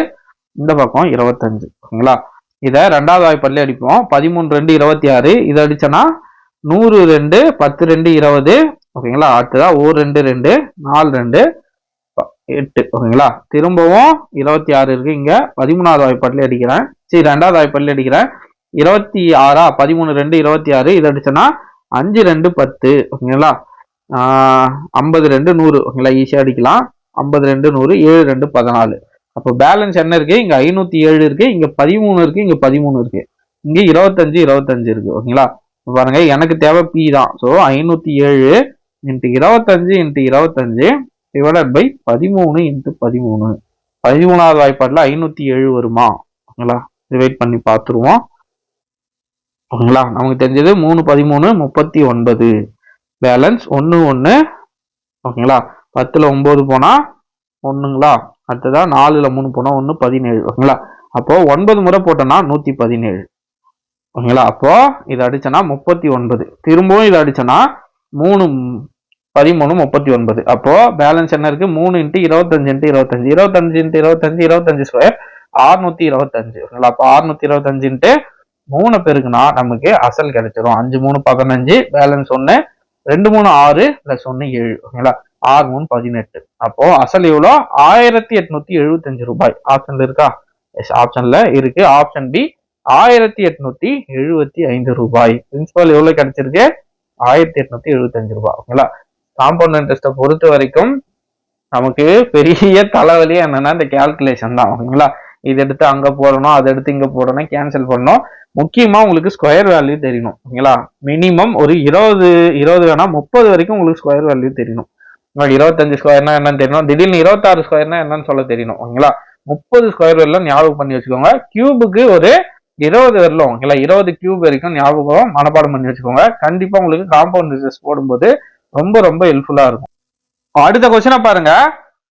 இந்த பக்கம் 25. ஓகேங்களா, இதை 2வது வாய்ப்பாடுல அடிப்போம். 13 2 26 இதை அடிச்சோன்னா 100 2 10 2 20. ஓகேங்களா, அடுத்ததா 1 2 2 4 2 8. ஓகேங்களா, திரும்பவும் 26 இருக்கு. இங்க 13வது வாய்ப்பாடுல அடிக்கிறேன். சரி, 2வது வாய்ப்பாடுல அடிக்கிறேன். 26 13 2 26 இதை அடிச்சோன்னா 5 2 10. ஓகேங்களா, 52 100. ஓகேங்களா, ஈஸியா அடிக்கலாம். 52 100 7 2 14. அப்போ பேலன்ஸ் என்ன இருக்கு, இங்க 507 இருக்கு, இங்க 13 இருக்கு, இங்க 13 இருக்கு, இங்க 25 25 இருக்கு. ஓகேங்களா, பாருங்க எனக்கு தேவை பி தான். So 507 × 25 × 25 divided by 13 × 13. 13வது வாய்ப்பாடுல 507 வருமா? ஓகேங்களா, டிவைட் பண்ணி பார்த்துருவோம். ஓகேங்களா, நமக்கு தெரிஞ்சது 3 13 39. பேலன்ஸ் 1 1. ஓகேங்களா, 10ல் 9 போனா 1ங்களா, அடுத்ததா 4ல் 3 போனா 1 17. ஓகேங்களா, அப்போ 9 முறை போட்டோம்னா 117. ஓகேங்களா, அப்போ இதை அடிச்சோன்னா 39. திரும்பவும் இதை அடிச்சோன்னா 3 13 39. அப்போ பேலன்ஸ் என்ன இருக்கு, 3 × 25 × 25 25 × 25 25 ஸ்கொயர் 625. ஓகேங்களா, அப்போ 625 × 3 பெருக்குனா நமக்கு அசல் கிடைச்சிடும். 5 3 15, பேலன்ஸ் 1 2 3 6 + 1 7. ஓகேங்களா, 6 3 18. அப்போ அசல் எவ்வளோ 1875 ரூபாய். ஆப்ஷன்ல இருக்கா? எஸ், ஆப்ஷன்ல இருக்கு. ஆப்ஷன் பி 1875 ரூபாய். பிரின்சிபல் எவ்வளவு கிடைச்சிருக்கு 1875 ரூபாய். ஓகேங்களா, காம்பவுண்ட் இன்ட்ரெஸ்ட்டை பொறுத்த வரைக்கும் நமக்கு பெரிய தலைவலி என்னன்னா இந்த கேல்குலேஷன் தான். ஓகேங்களா, இது எடுத்து அங்க போடணும், அதை எடுத்து இங்க போடணும், கேன்சல் பண்ணணும். முக்கியமா உங்களுக்கு ஸ்கொயர் வேல்யூ தெரியணும். ஓகேங்களா, மினிமம் ஒரு 20 வேணா 30 வரைக்கும் உங்களுக்கு ஸ்கொயர் வேல்யூ தெரியணும். 25 ஸ்கொயர்னா என்னன்னு தெரியணும், திடீர்னு 26 ஸ்கொயர்னா என்னன்னு சொல்ல தெரியணும். ஓகேங்களா, 30 ஸ்கொயர் எல்லாம் ஞாபகம் பண்ணி வச்சுக்கோங்க. கியூபுக்கு ஒரு 20 வரலும் ஓகேங்களா, 20 கியூப் வரைக்கும் ஞாபகம் மனப்பாடம் பண்ணி வச்சுக்கோங்க. கண்டிப்பா உங்களுக்கு காம்பவுண்ட் இன்ட்ரெஸ்ட் போடும்போது ரொம்ப ரொம்ப ஹெல்ப்ஃபுல்லா இருக்கும். அடுத்த கொஸ்டினை பாருங்க.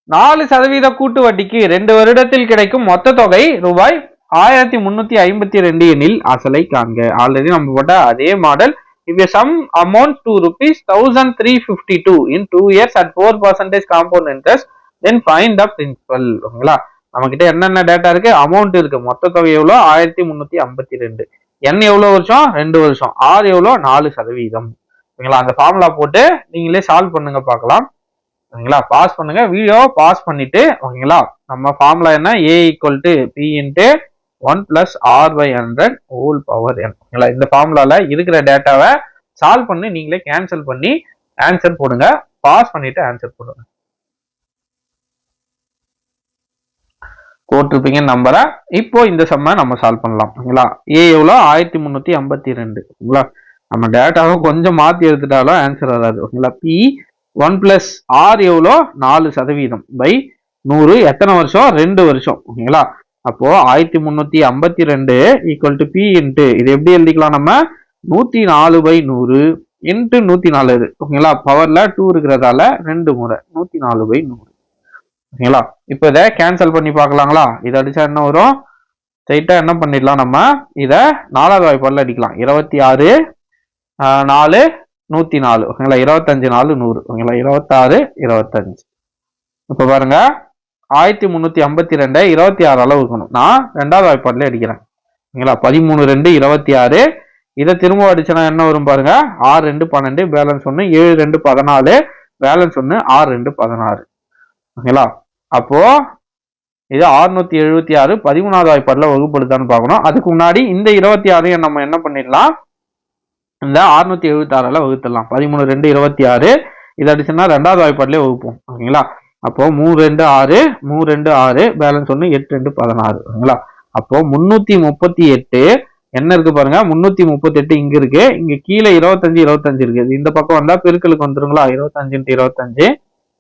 4% கூட்டு வட்டிக்கு 2 வருடத்தில் கிடைக்கும் மொத்த தொகை ரூபாய் 1352 எனில் அசலை காண்க. ஆல்ரெடி நம்ம போட்ட அதே model. If a sum amount to rupees 1352 in 2 years at 4% compound interest, then find the principal. ஓகேங்களா, நம்ம கிட்ட என்னென்ன டேட்டா இருக்கு, அமௌண்ட் இருக்கு, மொத்த தொகை எவ்வளோ 1352, n எவ்வளவு வருஷம் 2 வருஷம், r எவ்வளோ 4%. ஓகேங்களா, அந்த ஃபார்முலா போட்டு நீங்களே சால்வ் பண்ணுங்க பார்க்கலாம். ஓகேங்களா, பாஸ் பண்ணுங்க, வீடியோ பாஸ் பண்ணிட்டு. ஓகேங்களா, நம்ம ஃபார்முலா என்ன, a equal to p into 1 plus R by 100 whole power n. ஓகேங்களா, இந்த ஃபார்முலால இருக்கிற டேட்டாவை சால்வ் பண்ணி நீங்களே கேன்சல் பண்ணி ஆன்சர் போடுங்க. பாஸ் பண்ணிட்டு ஆன்சர் போடுங்க. போட்டிருப்பீங்க நம்பரை. இப்போ இந்த சம்மை நம்ம சால்வ் பண்ணலாம். ஓகேங்களா, ஏ எவ்வளோ 1352. ஓகேங்களா, நம்ம டேட்டாவை கொஞ்சம் மாற்றி எடுத்துட்டாலும் ஆன்சர் வராது. ஓகேங்களா, பி 1 பிளஸ் ஆர் எவ்வளோ 4% பை 100, எத்தனை வருஷம் 2 வருஷம். ஓகேங்களா, அப்போ 1352 ஈக்குவல் டு பி இன்ட்டு இது எப்படி எழுதிக்கலாம் நம்ம 104/100 இன்ட்டு 104. ஓகேங்களா, பவர்ல 2 இருக்கிறதால 2 முறை 104/100. ஓகேங்களா, இப்போ இதை கேன்சல் பண்ணி பார்க்கலாங்களா. இதை அடிச்சா என்ன வரும், ஸ்ட்ரைட்டா என்ன பண்ணிடலாம், நம்ம இதை 4வது வாய்ப்பாடில் அடிக்கலாம். 26 4 104. ஓகேங்களா, 25 4 100. ஓகேங்களா, 26 25. இப்போ பாருங்க 1352 26 அளவு இருக்கணும். நான் 2வது வாய்ப்பாடில் அடிக்கிறேன். ஓகேங்களா, 13 2 26. இதை திரும்ப அடிச்சனா என்ன வரும் பாருங்க, 6 2 12, பேலன்ஸ் 1, 7 2 14, பேலன்ஸ் 1, 6 2 16. ஓகேங்களா, அப்போ இது 676 13வது வாய்ப்பாடில் வகுப்படுத்தான்னு பார்க்கணும். அதுக்கு முன்னாடி இந்த 26 நம்ம என்ன பண்ணிடலாம், இந்த 676 வகுத்துடலாம். 13 2 26. இது அடிச்சுன்னா 2வது வாய்ப்பாடிலே வகுப்போம். ஓகேங்களா, அப்போ 3 2 6 3 2 6, பேலன்ஸ் 1, 8 2 16. ஓகேங்களா, அப்போ 338 என்ன இருக்கு பாருங்க, 338 இங்க இருக்கு, இங்க கீழே 25 25 இருக்கு. இந்த பக்கம் வந்தா பெருக்கலுக்கு வந்துருங்களா, 25 × 25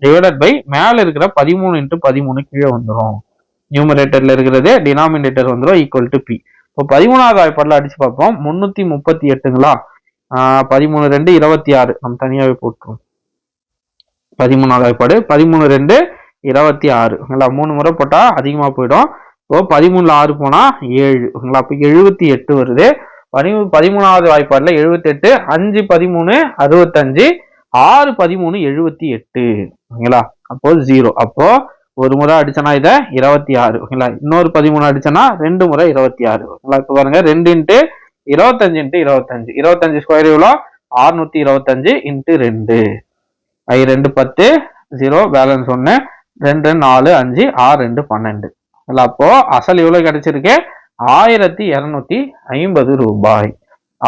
டிவைடட் பை மேல இருக்கிற 13 × 13 கீழே வந்துடும். நியூமரேட்டர்ல இருக்கிறது டினாமினேட்டர் வந்துடும், ஈக்குவல் டு பி. இப்போ 13வது வாய்ப்பாடில் அடிச்சு பார்ப்போம். 338ங்களா, 13 2 26 நம்ம தனியாவே போட்டுருவோம். 13வது வாய்ப்பாடு 13 2 26. ஓகேங்களா, 3 முறை போட்டா அதிகமா போயிடும். இப்போ 13ல 6 போனா 7. ஓகேங்களா, அப்போ 78 வருது. 13வது வாய்ப்பாடுல 78, 5 13 65, 6 13 78. ஓகேங்களா, அப்போ 0. அப்போ ஒரு முறை அடிச்சனா இதை 26. ஓகேங்களா, இன்னொரு 13 அடிச்சனா 2 முறை 26. ஓகேங்களா, இப்போ பாருங்க 2 × 25 × 25. 25 ஸ்கொயர் எவ்வளோ 625 × 2. I 2 10 0, balance 1, 2 4 5, 6 2 12. அப்போ அசல் எவ்வளவு கிடைச்சிருக்கு 1250 ரூபாய்.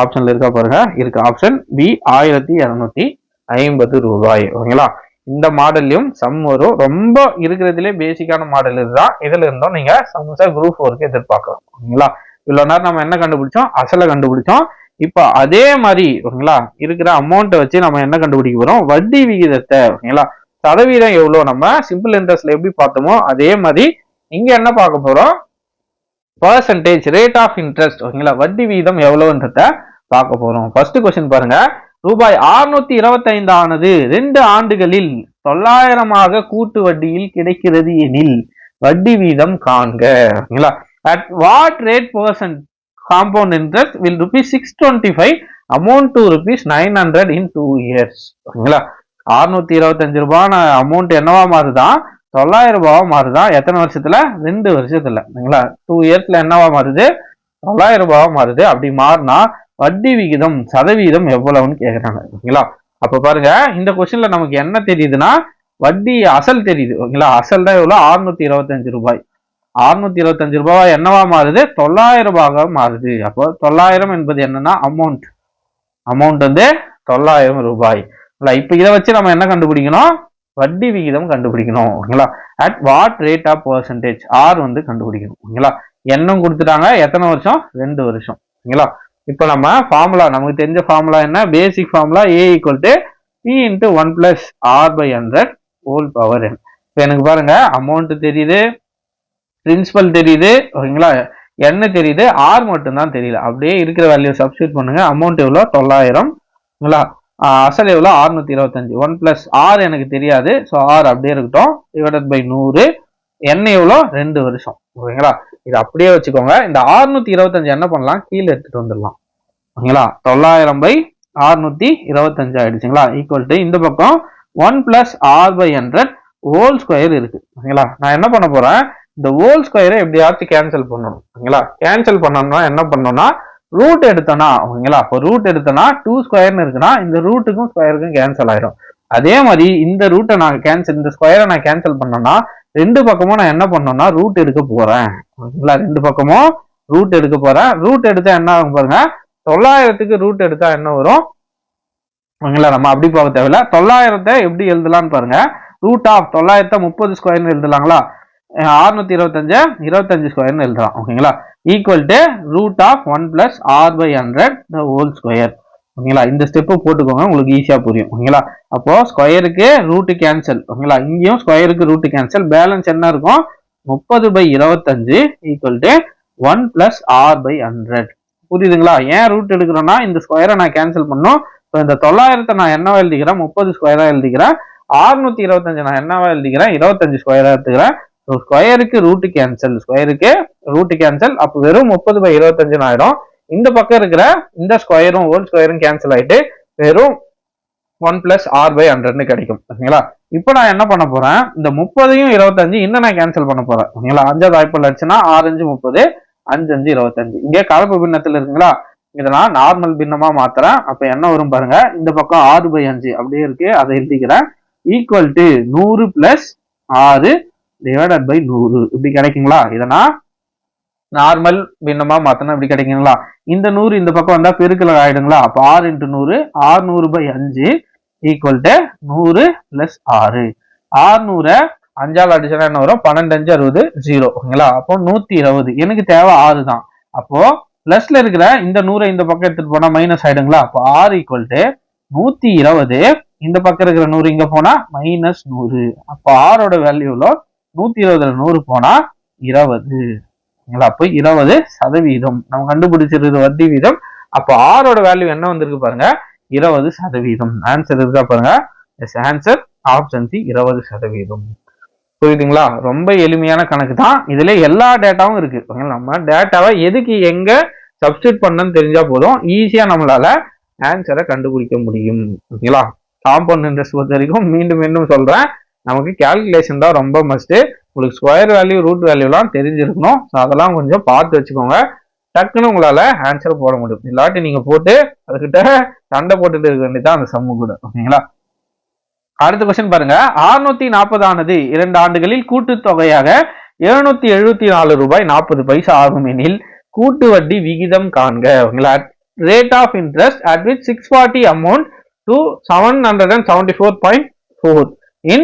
ஆப்ஷன்ல இருக்கா பாருங்க, இருக்கு. ஆப்ஷன் பி 1250 ரூபாய். ஓகேங்களா, இந்த மாடல்லையும் சம் வரும். ரொம்ப இருக்கிறதுலே பேசிக்கான மாடல் இதுதான். இதுல இருந்தும் நீங்க சம்ஸை குரூப் 4க்கு எதிர்பார்க்கலாம். ஓகேங்களா, இவ்வளவு நேரம் நம்ம என்ன கண்டுபிடிச்சோம், அசலை கண்டுபிடிச்சோம். இப்ப அதே மாதிரி ஓகேங்களா இருக்கிற அமௌண்ட்டை வச்சு நம்ம என்ன கண்டுபிடிக்க போறோம், வட்டி விகிதத்தை. ஓகேங்களா, சதவீதம் எவ்வளவு நம்ம சிம்பிள் இன்ட்ரெஸ்ட்ல எப்படி பார்த்தோமோ அதே மாதிரி இங்க என்ன பார்க்க போறோம், பர்சன்டேஜ் ரேட் ஆஃப் இன்ட்ரெஸ்ட். ஓகேங்களா, வட்டி விகிதம் எவ்வளவுன்றத பார்க்க போறோம். ஃபர்ஸ்ட் क्वेश्चन பாருங்க, ரூபாய் 625 ஆனது 2 ஆண்டுகளில் 900 கூட்டு வட்டியில் கிடைக்கிறது எனில் வட்டி வீதம் காண்க. ஓகேங்களா, at what rate percent compound interest will rupees 625 amount to rupees 900 in 2 years. ஓகேங்களா, 625 ரூபாய் அமௌண்ட் என்னவா மாறுதான் 900 ரூபாவா மாறுதான். எத்தனை வருஷத்துல 2 வருஷத்துல. ஓகேங்களா, 2 இயர்ஸ்ல என்னவா மாறுது 900 ரூபாவா மாறுது. அப்படி மாறினா வட்டி விகிதம் சதவீதம் எவ்வளவுன்னு கேக்குறாங்க. ஓகேங்களா, அப்ப பாருங்க இந்த கொஸ்டின்ல நமக்கு என்ன தெரியுதுன்னா வட்டி அசல் தெரியுது. ஓகேங்களா, அசல் தான் எவ்வளவு 625 ரூபாய். 625 ரூபாய் என்னவா மாறுது 900 ரூபாவா மாறுது. அப்போ 900 என்பது என்னன்னா அமௌண்ட் வந்து 900 ரூபாய். இப்ப இதை வச்சு நம்ம என்ன கண்டுபிடிக்கணும், வட்டி விகிதம் கண்டுபிடிக்கணும். ஓகேங்களா, at what rate of percentage R வந்து கண்டுபிடிக்கணும். ஓகேங்களா, எண்ணும் கொடுத்துட்டாங்க, எத்தனை வருஷம் 2 வருஷம். ஓகேங்களா, இப்ப நம்ம ஃபார்முலா நமக்கு தெரிஞ்ச ஃபார்முலா என்ன, basic formula a equal to p into 1 plus R by 100 whole power n. இப்போ எனக்கு பாருங்க அமௌண்ட் தெரியுது, பிரின்சிபல் தெரியுது. ஓகேங்களா, என்ன தெரியுது, ஆர் மட்டும் தான் தெரியல. அப்படியே இருக்கிற வேல்யூ சப்ஸ்டியூட் பண்ணுங்க. அமௌண்ட் எவ்வளோ 900 அசல் எவ்வளோ 625. 1 பிளஸ் ஆர் எனக்கு தெரியாது, ஸோ ஆர் அப்படியே இருக்கட்டும். Divided by 100. என்ன எவ்வளோ 2 வருஷம். ஓகேங்களா, இது அப்படியே வச்சுக்கோங்க. இந்த 625 என்ன பண்ணலாம், கீழே எடுத்துட்டு வந்துடலாம். ஓகேங்களா, 900 பை 625 ஆயிடுச்சுங்களா. ஈக்குவல் டு இந்த பக்கம் 1 plus R by 100 whole square இருக்கு. ஓகேங்களா, நான் என்ன பண்ண போறேன், இந்த ஹோல் ஸ்கொயரை எப்படியாச்சும் கேன்சல் பண்ணணும். ஓகேங்களா, கேன்சல் பண்ணணும்னா என்ன பண்ணணும்னா ரூட் எடுத்தோம்னா, ஓகேங்களா, இப்போ ரூட் எடுத்தோம்னா 2 ஸ்கொயர்னு இருக்குன்னா இந்த ரூட்டுக்கும் ஸ்கொயருக்கும் கேன்சல் ஆயிடும். அதே மாதிரி இந்த ரூட்டை நான் கேன்சல், இந்த ஸ்கொயரை நான் கேன்சல் பண்ணோம்னா ரெண்டு பக்கமும் நான் என்ன பண்ணணும்னா ரூட் எடுக்க போறேன். ஓகேங்களா, ரெண்டு பக்கமும் ரூட் எடுக்க போறேன். ரூட் எடுத்தா என்ன ஆகும் பாருங்க, 900க்கு ரூட் எடுத்தா என்ன வரும். ஓகேங்களா, நம்ம அப்படி பார்க்க தேவையில்ல. 900 எப்படி எழுதலாம்னு பாருங்க. ரூட் ஆஃப் 900 30 ஸ்கொயர்னு எழுதலாங்களா, 625 25 ஸ்கொயர்னு எழுதலாம். ஓகேங்களா, equal to root of 1 plus R by 100 the whole square. ஓகேங்களா, இந்த ஸ்டெப்பு போட்டுக்கோங்க, உங்களுக்கு ஈஸியா புரியும். ஓகேங்களா, அப்போ ஸ்கொயருக்கு ரூட் கேன்சல். ஓகேங்களா, இங்கேயும் ஸ்கொயருக்கு ரூட் கேன்சல். பேலன்ஸ் என்ன இருக்கும், 30 பை 25 equal to 1 plus R by 100. புரியுதுங்களா, ஏன் ரூட் எடுக்கிறோம்னா இந்த ஸ்கொயரை நான் கேன்சல் பண்ணும். இந்த 900 நான் என்னவா எழுதிக்கிறேன், 30 ஸ்கொயரா எழுதிக்கிறேன். 625 நான் என்னவா எழுதிக்கிறேன், 25 ஸ்கொயரா எடுத்துக்கிறேன். ஸ்கொயருக்கு ரூட் கேன்சல், ஸ்கொயருக்கு ரூட் கேன்சல். அப்போ வெறும் 30 பை 25 ஆயிடும். இந்த பக்கம் இருக்கிற இந்த ஸ்கொயரும் ஹோல் ஸ்கொயரும் கேன்சல் ஆயிட்டு வெறும் 1 பிளஸ் ஆர் பை 100 கிடைக்கும். ஓகேங்களா, இப்போ நான் என்ன பண்ண போறேன், இந்த 30யும் 25 இன்னும் நான் கேன்சல் பண்ண போறேன். ஓகேங்களா, 5 வாய்ப்புல அடிச்சுன்னா 6 5 30, 5 5 25. இங்கே கலப்பு பின்னத்தில் இருக்குங்களா, இதை நான் நார்மல் பின்னமா மாத்துறேன். அப்ப என்ன வரும் பாருங்க, இந்த பக்கம் 6 பை 5 அப்படியே இருக்கு, அதை எழுதிக்கிறேன். Equal to 100 plus 6 divided by 100 இப்படி கிடைக்குங்களா. இதனா நார்மல் பின்னமா மாத்தணும், இப்படி கிடைக்குங்களா. இந்த 100 இந்த பக்கம் வந்தா பெருக்கல் ஆயிடுங்களா. அப்ப 6 × 100 600 பை 5 ஈக்குவல் டு 100 பிளஸ் 6. 600 5ஆல் அடிச்சா என்ன வரும், 12 5 60 0. ஓகேங்களா, அப்போ 120. எனக்கு தேவை 6 தான். அப்போ பிளஸ்ல இருக்கிற இந்த 100 இந்த பக்கம் எடுத்துட்டு போனா மைனஸ் ஆயிடுங்களா. அப்போ ஆர் ஈக்குவல் டு 120. இந்த பக்கம் இருக்கிற 100 இங்க போனா மைனஸ் 100. அப்போ ஆரோட வேல்யூல 120ல 100 போனா 20. அப்போ 20% நம்ம கண்டுபிடிச்சிருக்கிறது வட்டி வீதம். அப்போ ஆரோட வேல்யூ என்ன வந்திருக்கு பாருங்க, 20%. ஆன்சர் இருக்கா பாருங்க, ஆன்சர் ஆப்ஷன் சி 20%. புரியுதுங்களா, ரொம்ப எளிமையான கணக்கு தான். இதுல எல்லா டேட்டாவும் இருக்கு. நம்ம டேட்டாவை எதுக்கு எங்க சப்ஸ்டியூட் பண்ணணும்னு தெரிஞ்சா போதும், ஈஸியா நம்மளால ஆன்சரை கண்டுபிடிக்க முடியும். ஓகேங்களா, காம்பவுண்ட் இன்ட்ரெஸ்ட் பொறுத்த வரைக்கும் மீண்டும் மீண்டும் சொல்றேன், நமக்கு கால்குலேஷன் தான் ரொம்ப மஸ்ட். உங்களுக்கு ஸ்கொயர் வேல்யூ ரூட் வேல்யூலாம் தெரிஞ்சிருக்கணும். ஸோ அதெல்லாம் கொஞ்சம் பார்த்து வச்சுக்கோங்க, டக்குன்னு உங்களால ஆன்சர் போட முடியும். இல்லாட்டி நீங்க போட்டு அதுக்கிட்ட சண்டை போட்டுட்டு இருக்க வேண்டியதான் அந்த சம்மு கூட. ஓகேங்களா, அடுத்த கொஸ்டின் பாருங்க. 640 ஆனது 2 ஆண்டுகளில் கூட்டுத்தொகையாக 774 ரூபாய் 40 பைசா ஆகும் எனில் கூட்டு வட்டி விகிதம் காண்க. ஓகேங்களா, rate of interest at which 640 amount to 774.4 in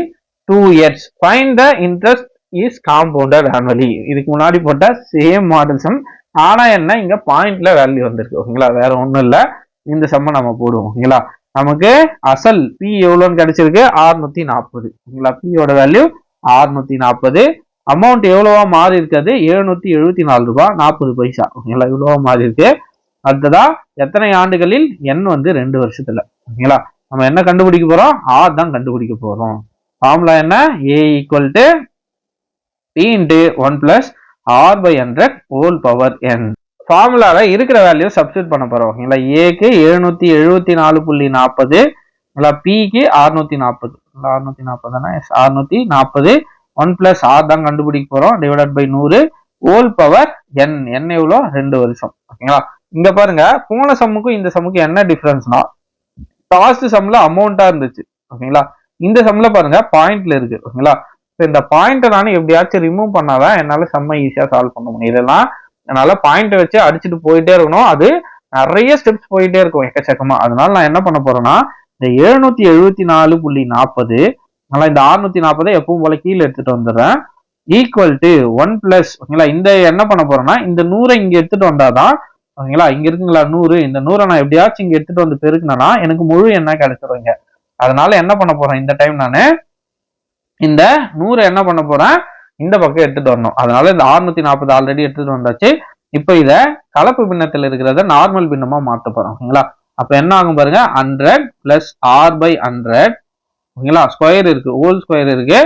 2 years. Find the interest is compounded annually. இதுக்கு முன்னாடி போட்ட சேம் மாடல் சம், ஆனா என்ன இங்க பாயிண்ட்ல வேல்யூ வந்திருக்கு. ஓகேங்களா, வேற ஒண்ணும் இல்ல, இந்த சம்ம நம்ம போடுவோம். ஓகேங்களா, நமக்கு அசல் பி எவ்வளோன்னு கிடைச்சிருக்கு 640. ஓகேங்களா, பியோட வேல்யூ 640. அமௌண்ட் எவ்வளவா மாறி இருக்காது, 774 ரூபாய் 40 பைசா. ஓகேங்களா, இவ்வளவா மாறி இருக்கு. அடுத்ததா எத்தனை ஆண்டுகளில், என் வந்து 2 வருஷத்துல. ஓகேங்களா, நம்ம என்ன கண்டுபிடிக்க போறோம், ஆர் தான் கண்டுபிடிக்க போறோம். ஃபார்முலா என்ன, A equal to B into 1 plus R by 100 whole power N. ஃபார்முலால இருக்கிற வேல்யூ சப்ஸ்டியூட் பண்ண போறோம். ஓகேங்களா, ஏக்கு 774.40, பிக்கு 640. 640 தானே, 640. 1 பிளஸ் ஆர் தான் கண்டுபிடிக்க போறோம், டிவைடட் பை 100 ஹோல் பவர் என். என் எவ்வளோ, 2 வருஷம். ஓகேங்களா, இங்க பாருங்க, போன சம்முக்கும் இந்த சம்முக்கும் என்ன டிஃபரன்ஸ்னா, லாஸ்ட் சம்ல அமௌண்டா இருந்துச்சு. ஓகேங்களா, இந்த சம்ல பாருங்க பாயிண்ட்ல இருக்கு. ஓகேங்களா, இந்த பாயிண்ட்டை நான் எப்படியாச்சும் ரிமூவ் பண்ணாதான் என்னால சம்ம ஈஸியா சால்வ் பண்ண முடியும். இதெல்லாம் என்னால பாயிண்ட் வச்சு அடிச்சுட்டு போயிட்டே இருக்கணும், அது நிறைய ஸ்டெப்ஸ் போயிட்டே இருக்கும் எக்கச்சக்கமா. அதனால நான் என்ன பண்ண போறேன்னா, இந்த 774.40 இந்த 640 எப்பவும் போல கீழே எடுத்துட்டு வந்துடுறேன். Equal to 1 plus. ஓகேங்களா, இந்த என்ன பண்ண போறேன்னா, இந்த 100 இங்க எடுத்துட்டு வந்தாதான். ஓகேங்களா, இங்க இருக்குங்களா 100, இந்த 100 நான் எப்படியாச்சும் இங்க எடுத்துட்டு வந்து பெருக்குனா எனக்கு முழு என்ன கிடைச்சிருங்க. அதனால என்ன பண்ண போறேன், இந்த டைம் நானு இந்த 100 என்ன பண்ண போறேன், இந்த பக்கம் எடுத்துட்டு வரணும். அதனால இந்த 640 ஆல்ரெடி எடுத்துட்டு வந்தாச்சு. இப்போ இத கலப்பு பின்னத்தில் இருக்கிறத நார்மல் பின்னமா மாத்த போறோம் ஓகேங்களா. அப்ப என்ன ஆகும் பாருங்க 100 பிளஸ் ஆர் பை 100 ஓகேங்களா. ஸ்கொயர் இருக்கு, ஹோல் ஸ்கொயர் இருக்கு.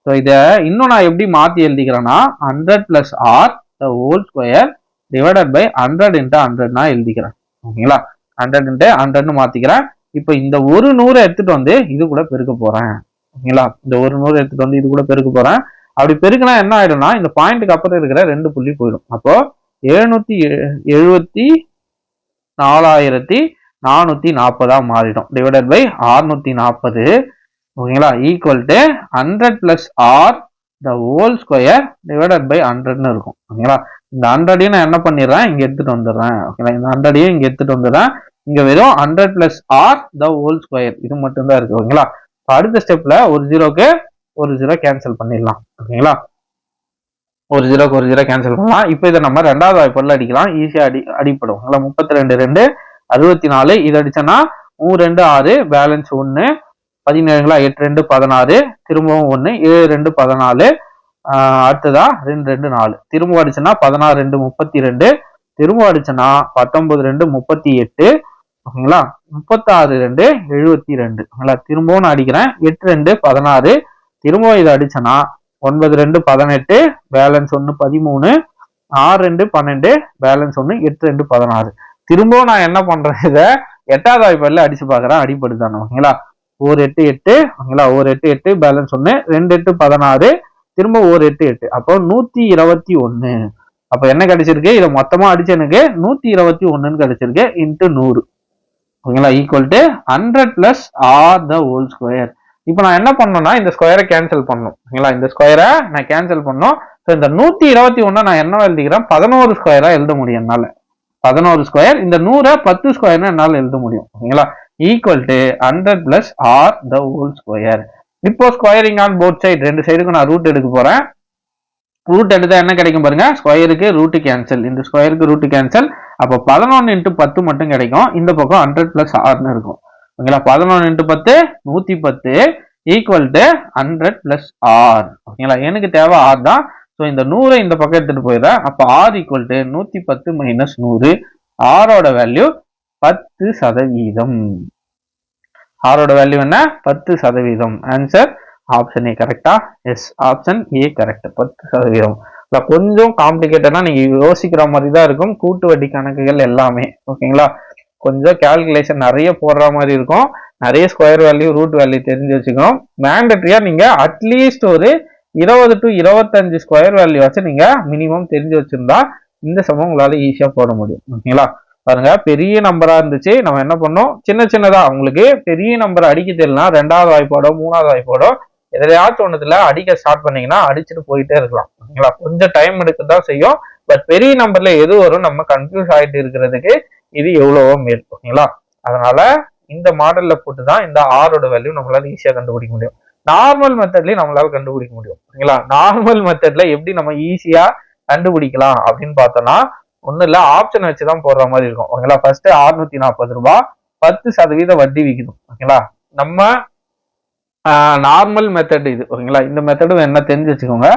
ஸோ இதை இன்னும் நான் எப்படி மாத்தி எழுதிக்கிறேன்னா 100 plus R the whole square divided by 100 into 100 நான் எழுதிக்கிறேன் ஓகேங்களா. 100 இன்ட்டு 100ன்னு மாத்திக்கிறேன். இப்போ இந்த ஒரு 100 எடுத்துட்டு வந்து இது கூட பெருக்க போறேன் ஓகேங்களா. இந்த ஒரு 100 எடுத்துட்டு வந்து இது கூட பெருக்க போறேன். அப்படி பெருக்கினா என்ன ஆயிடும்னா இந்த பாயிண்ட்டுக்கு அப்புறம் இருக்கிற 2 புள்ளி போயிடும். அப்போ 774,440 மாறிடும். டிவைடட் பை 640 ஓகேங்களா equal to 100 plus R the whole square divided by 100ன்னு இருக்கும் ஓகேங்களா. இந்த 100 நான் என்ன பண்ணிடுறேன் இங்க எடுத்துட்டு வந்துடுறேன் ஓகேங்களா. இந்த 100 இங்க எடுத்துட்டு வந்துடுறேன். இங்க வெறும் 100 plus R the whole square இது மட்டும் தான் இருக்கு ஓகேங்களா. அடுத்த ஸ்டெப்ல ஒரு ஜீரோக்கு ஒரு ஜீரோ கேன்சல் பண்ணிடலாம் ஓகேங்களா. ஒரு ஜீரோக்கு ஒரு ஜீரோ கேன்சல் பண்ணலாம். இப்போ இதை நம்ம ரெண்டாவது வாய்ப்பாடுல அடிக்கலாம், ஈஸியா அடிப்படும் 32 2 64 இது அடிச்சோன்னா 3 2 6 பேலன்ஸ் 1 17 8 2 16 திரும்பவும் 1 7 2 14 அடுத்ததா 2 2 4 திரும்ப அடிச்சுன்னா 16 2 32 திரும்ப அடிச்சுன்னா 19 2 38 ஓகேங்களா. 36 2 72 ஓகேங்களா. திரும்பவும் நான் அடிக்கிறேன் 8 2 16 திரும்பவும் இதை அடிச்சேன்னா 9 2 18 பேலன்ஸ் 1 13 6 2 12 பேலன்ஸ் 1 8 2 16 திரும்பவும் நான் என்ன பண்றேன் இதை எட்டாவது வாய்ப்பாடுல அடிச்சு பாக்குறேன் அடிப்படுதானே ஓகேங்களா. 1 8 8 ஓகேங்களா. 1 8 8 பேலன்ஸ் 1 2 8 16 திரும்ப 1 8 8 அப்போ 121. அப்ப என்ன கிடைச்சிருக்கு இதை மொத்தமா அடிச்சு எனக்கு 121 கிடைச்சிருக்கு இன்ட்டு 100 ஓகேங்களா equal to 100 plus R the whole square. இப்போ நான் என்ன பண்ணணும்னா இந்த ஸ்கொயரை கேன்சல் பண்ணணும் ஓகேங்களா. இந்த ஸ்கொயரை நான் கேன்சல் பண்ணணும். ஸோ இந்த 121 நான் என்ன எழுதிக்கிறேன் 11 ஸ்கொயரா எழுத முடியும் என்னால. 11 ஸ்கொயர் இந்த 100 10 ஸ்கொயர்னு என்னால எழுத முடியும் ஓகேங்களா. Equal to 100 plus R the whole square. இப்போ ஸ்கொயரிங் ஆன் போத் சைடு ரெண்டு சைடுக்கு நான் ரூட் எடுக்க போறேன். ரூட் எடுத்தா என்ன கிடைக்கும் பாருங்க, ஸ்கொயருக்கு ரூட் கேன்சல், இந்த ஸ்கொயருக்கு ரூட் கேன்சல். அப்போ 11 இன்ட்டு 10 மட்டும் கிடைக்கும். இந்த பக்கம் 100 பிளஸ் ஆர்னு இருக்கும் ஓகேங்களா. 11 into 10 110 equal to 100 plus R ஓகேங்களா. எனக்கு தேவை ஆர் தான். ஸோ இந்த 100 இந்த பக்கம் எடுத்துட்டு போயிடுறேன். அப்போ ஆர் ஈக்குவல் டு 110 மைனஸ் 100. ஆரோட வேல்யூ 10%. ஆரோட வேல்யூ என்ன 10%. ஆன்சர் ஆப்ஷன் ஏ கரெக்டா? Yes, option A correct 10%. கொஞ்சம் காம்ப்ளிகேட்டடா நீங்க யோசிக்கிற மாதிரி தான் இருக்கும் கூட்டு வட்டி கணக்குகள் எல்லாமே ஓகேங்களா. கொஞ்சம் கால்குலேஷன் நிறைய போடுற மாதிரி இருக்கும். நிறைய ஸ்கொயர் வேல்யூ ரூட் வேல்யூ தெரிஞ்சு வச்சுக்கணும். மேண்டட்ரியா நீங்க அட்லீஸ்ட் ஒரு 20 to 25 ஸ்கொயர் வேல்யூ வச்சு நீங்க மினிமம் தெரிஞ்சு வச்சிருந்தா இந்த சமம் உங்களால ஈஸியா போட முடியும் ஓகேங்களா. பாருங்க பெரிய நம்பரா இருந்துச்சு, நம்ம என்ன பண்ணோம் சின்ன சின்னதா உங்களுக்கு பெரிய நம்பர் அடிக்க தெரியலனா ரெண்டாவது வாய்ப்பாடோ மூணாவது வாய்ப்பாடோ எதையாச்சும் ஒண்ணுல அடிக்க ஸ்டார்ட் பண்ணீங்கன்னா அடிச்சுட்டு போயிட்டே இருக்கலாம் ஓகேங்களா. கொஞ்சம் டைம் எடுக்கதான் செய்யும். பட் பெரிய நம்பர்ல எது வரும் நம்ம கன்ஃபியூஸ் ஆயிட்டு இருக்கிறதுக்கு இது எவ்வளவோ மேல் ஓகேங்களா. அதனால இந்த மாடல்ல போட்டுதான் இந்த ஆரோட வேல்யூ நம்மளால ஈஸியா கண்டுபிடிக்க முடியும். நார்மல் மெத்தட்லயும் நம்மளால கண்டுபிடிக்க முடியும் ஓகேங்களா. நார்மல் மெத்தட்ல எப்படி நம்ம ஈஸியா கண்டுபிடிக்கலாம் அப்படின்னு பார்த்தோம்னா ஒண்ணு இல்ல, ஆப்ஷன் வச்சுதான் போடுற மாதிரி இருக்கும் ஓகேங்களா. ஃபர்ஸ்ட் 640 ரூபாய் 10% வட்டி விகிதம் ஓகேங்களா. நம்ம நார்மல் மெத்தட் இது ஓகேங்களா. இந்த மெத்தடும் என்ன தெரிஞ்சு வச்சுக்கோங்க.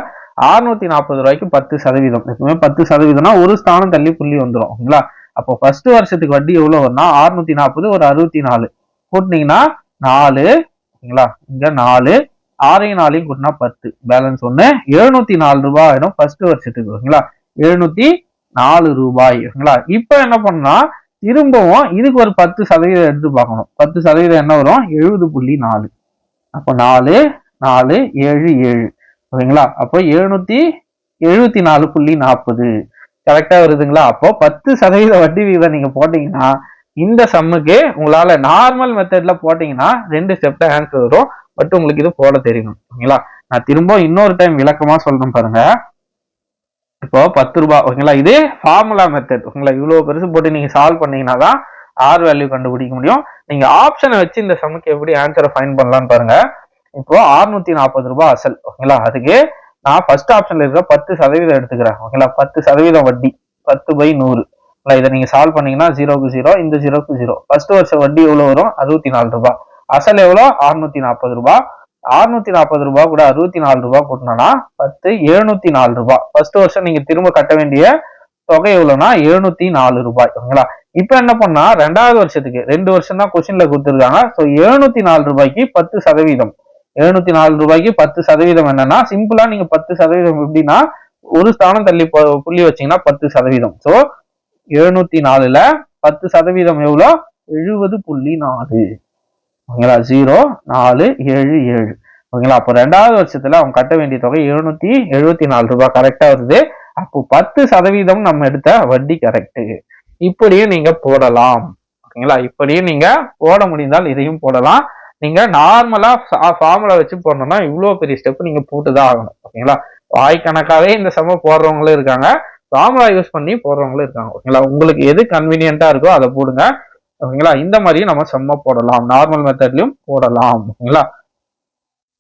640 ரூபாய்க்கு 10%. எப்பவுமே 10%னா ஒரு ஸ்தானம் தள்ளி புள்ளி வந்துடும் ஓகேங்களா. அப்போ ஃபர்ஸ்ட் வருஷத்துக்கு வட்டி எவ்வளவு வரும்னா 640 ஒரு 64 கூட்டினீங்கன்னா 4 ஓகேங்களா. இங்க 4 6 4 கூட்டினா 10 பேலன்ஸ் 1 704 ரூபாய் ஆயிடும் ஃபர்ஸ்ட் வருஷத்துக்கு ஓகேங்களா. 704 ரூபாய் ஓகேங்களா. இப்போ என்ன பண்ணா திரும்பவும் இதுக்கு ஒரு 10% எடுத்து பார்க்கணும். 10% என்ன வரும் 70.4. அப்போ 4 4 7 7 ஓகேங்களா. அப்போ 774.40 கரெக்டா வருதுங்களா. அப்போ 10% வட்டி விகிதம் நீங்க போட்டீங்கன்னா இந்த சம்முக்கு உங்களால நார்மல் மெத்தட்ல போட்டீங்கன்னா 2 ஸ்டெப்ல ஆன்சர் வரும். பட் உங்களுக்கு இது போட தெரியணும் ஓகேங்களா. நான் திரும்ப இன்னொரு டைம் விளக்கமா சொல்றேன் பாருங்க. இப்போ 10 ரூபாய் ஓகேங்களா. இது ஃபார்முலா மெத்தட் ஓகேங்களா. இவ்வளவு பெருசு போட்டு நீங்க சால்வ் பண்ணீங்கன்னா தான் ஆர் வேல்யூ கண்டுபிடிக்க முடியும். நீங்க ஆப்ஷனை வச்சு இந்த சம்முக்கு எப்படி ஆன்சரை ஃபைண்ட் பண்ணலாம்னு பாருங்க. இப்போ 640 ரூபாய் அசல் ஓகேங்களா. அதுக்கு நான் ஃபர்ஸ்ட் ஆப்ஷன்ல இருக்க 10% எடுத்துக்கிறேன் ஓகேங்களா. 10% வட்டி 10/100 இதை நீங்க சால்வ் பண்ணீங்கன்னா 0க்கு 0 இந்த 0க்கு 0. ஃபர்ஸ்ட் வருஷம் வட்டி எவ்வளவு வரும் 64 ரூபாய். அசல் எவ்வளோ 640 ரூபாய். 640 ரூபாய் கூட 64 ரூபாய் கூட்டினா 10 704 ரூபாய். ஃபர்ஸ்ட் வருஷம் நீங்க திரும்ப கட்ட வேண்டிய தொகை எவ்வளவுனா 704 ரூபாய். ஓகேங்களா? இப்ப என்ன பண்ணா 2வது வருஷத்துக்கு 2 வருஷம் தான் கொஸ்டின்ல கொடுத்துருக்காங்க. சோ 704 ரூபாய்க்கு 10%. 704 ரூபாய்க்கு 10% என்னன்னா சிம்பிளா நீங்க 10% எப்படின்னா ஒரு ஸ்தானம் தள்ளி புள்ளி வச்சீங்கன்னா 10%. சோ 704ல 10% எவ்வளவு? 70.4. ஓகேங்களா? 0477. ஓகேங்களா? அப்போ 2வது வருஷத்துல அவங்க கட்ட வேண்டிய தொகை 774 ரூபாய் கரெக்டா வருது. அப்போ 10% நம்ம எடுத்த வட்டி கரெக்ட். இப்படியும் நீங்க போடலாம். ஓகேங்களா? இப்படியும் நீங்க போட முடிந்தால் இதையும் போடலாம். நீங்க நார்மலா ஃபார்முலா வச்சு போடணும்னா இவ்வளவு பெரிய ஸ்டெப் நீங்க போட்டுதான் ஆகணும். ஓகேங்களா? வாய்க்கணக்காவே இந்த சம போடுறவங்களும் இருக்காங்க, ஃபார்முலா யூஸ் பண்ணி போடுறவங்களும் இருக்காங்க. ஓகேங்களா? உங்களுக்கு எது கன்வீனியன்ட்டா இருக்கோ அதை போடுங்க. ஓகேங்களா? இந்த மாதிரியும் நம்ம சம்ம போடலாம், நார்மல் மெத்தட்லயும் போடலாம். ஓகேங்களா?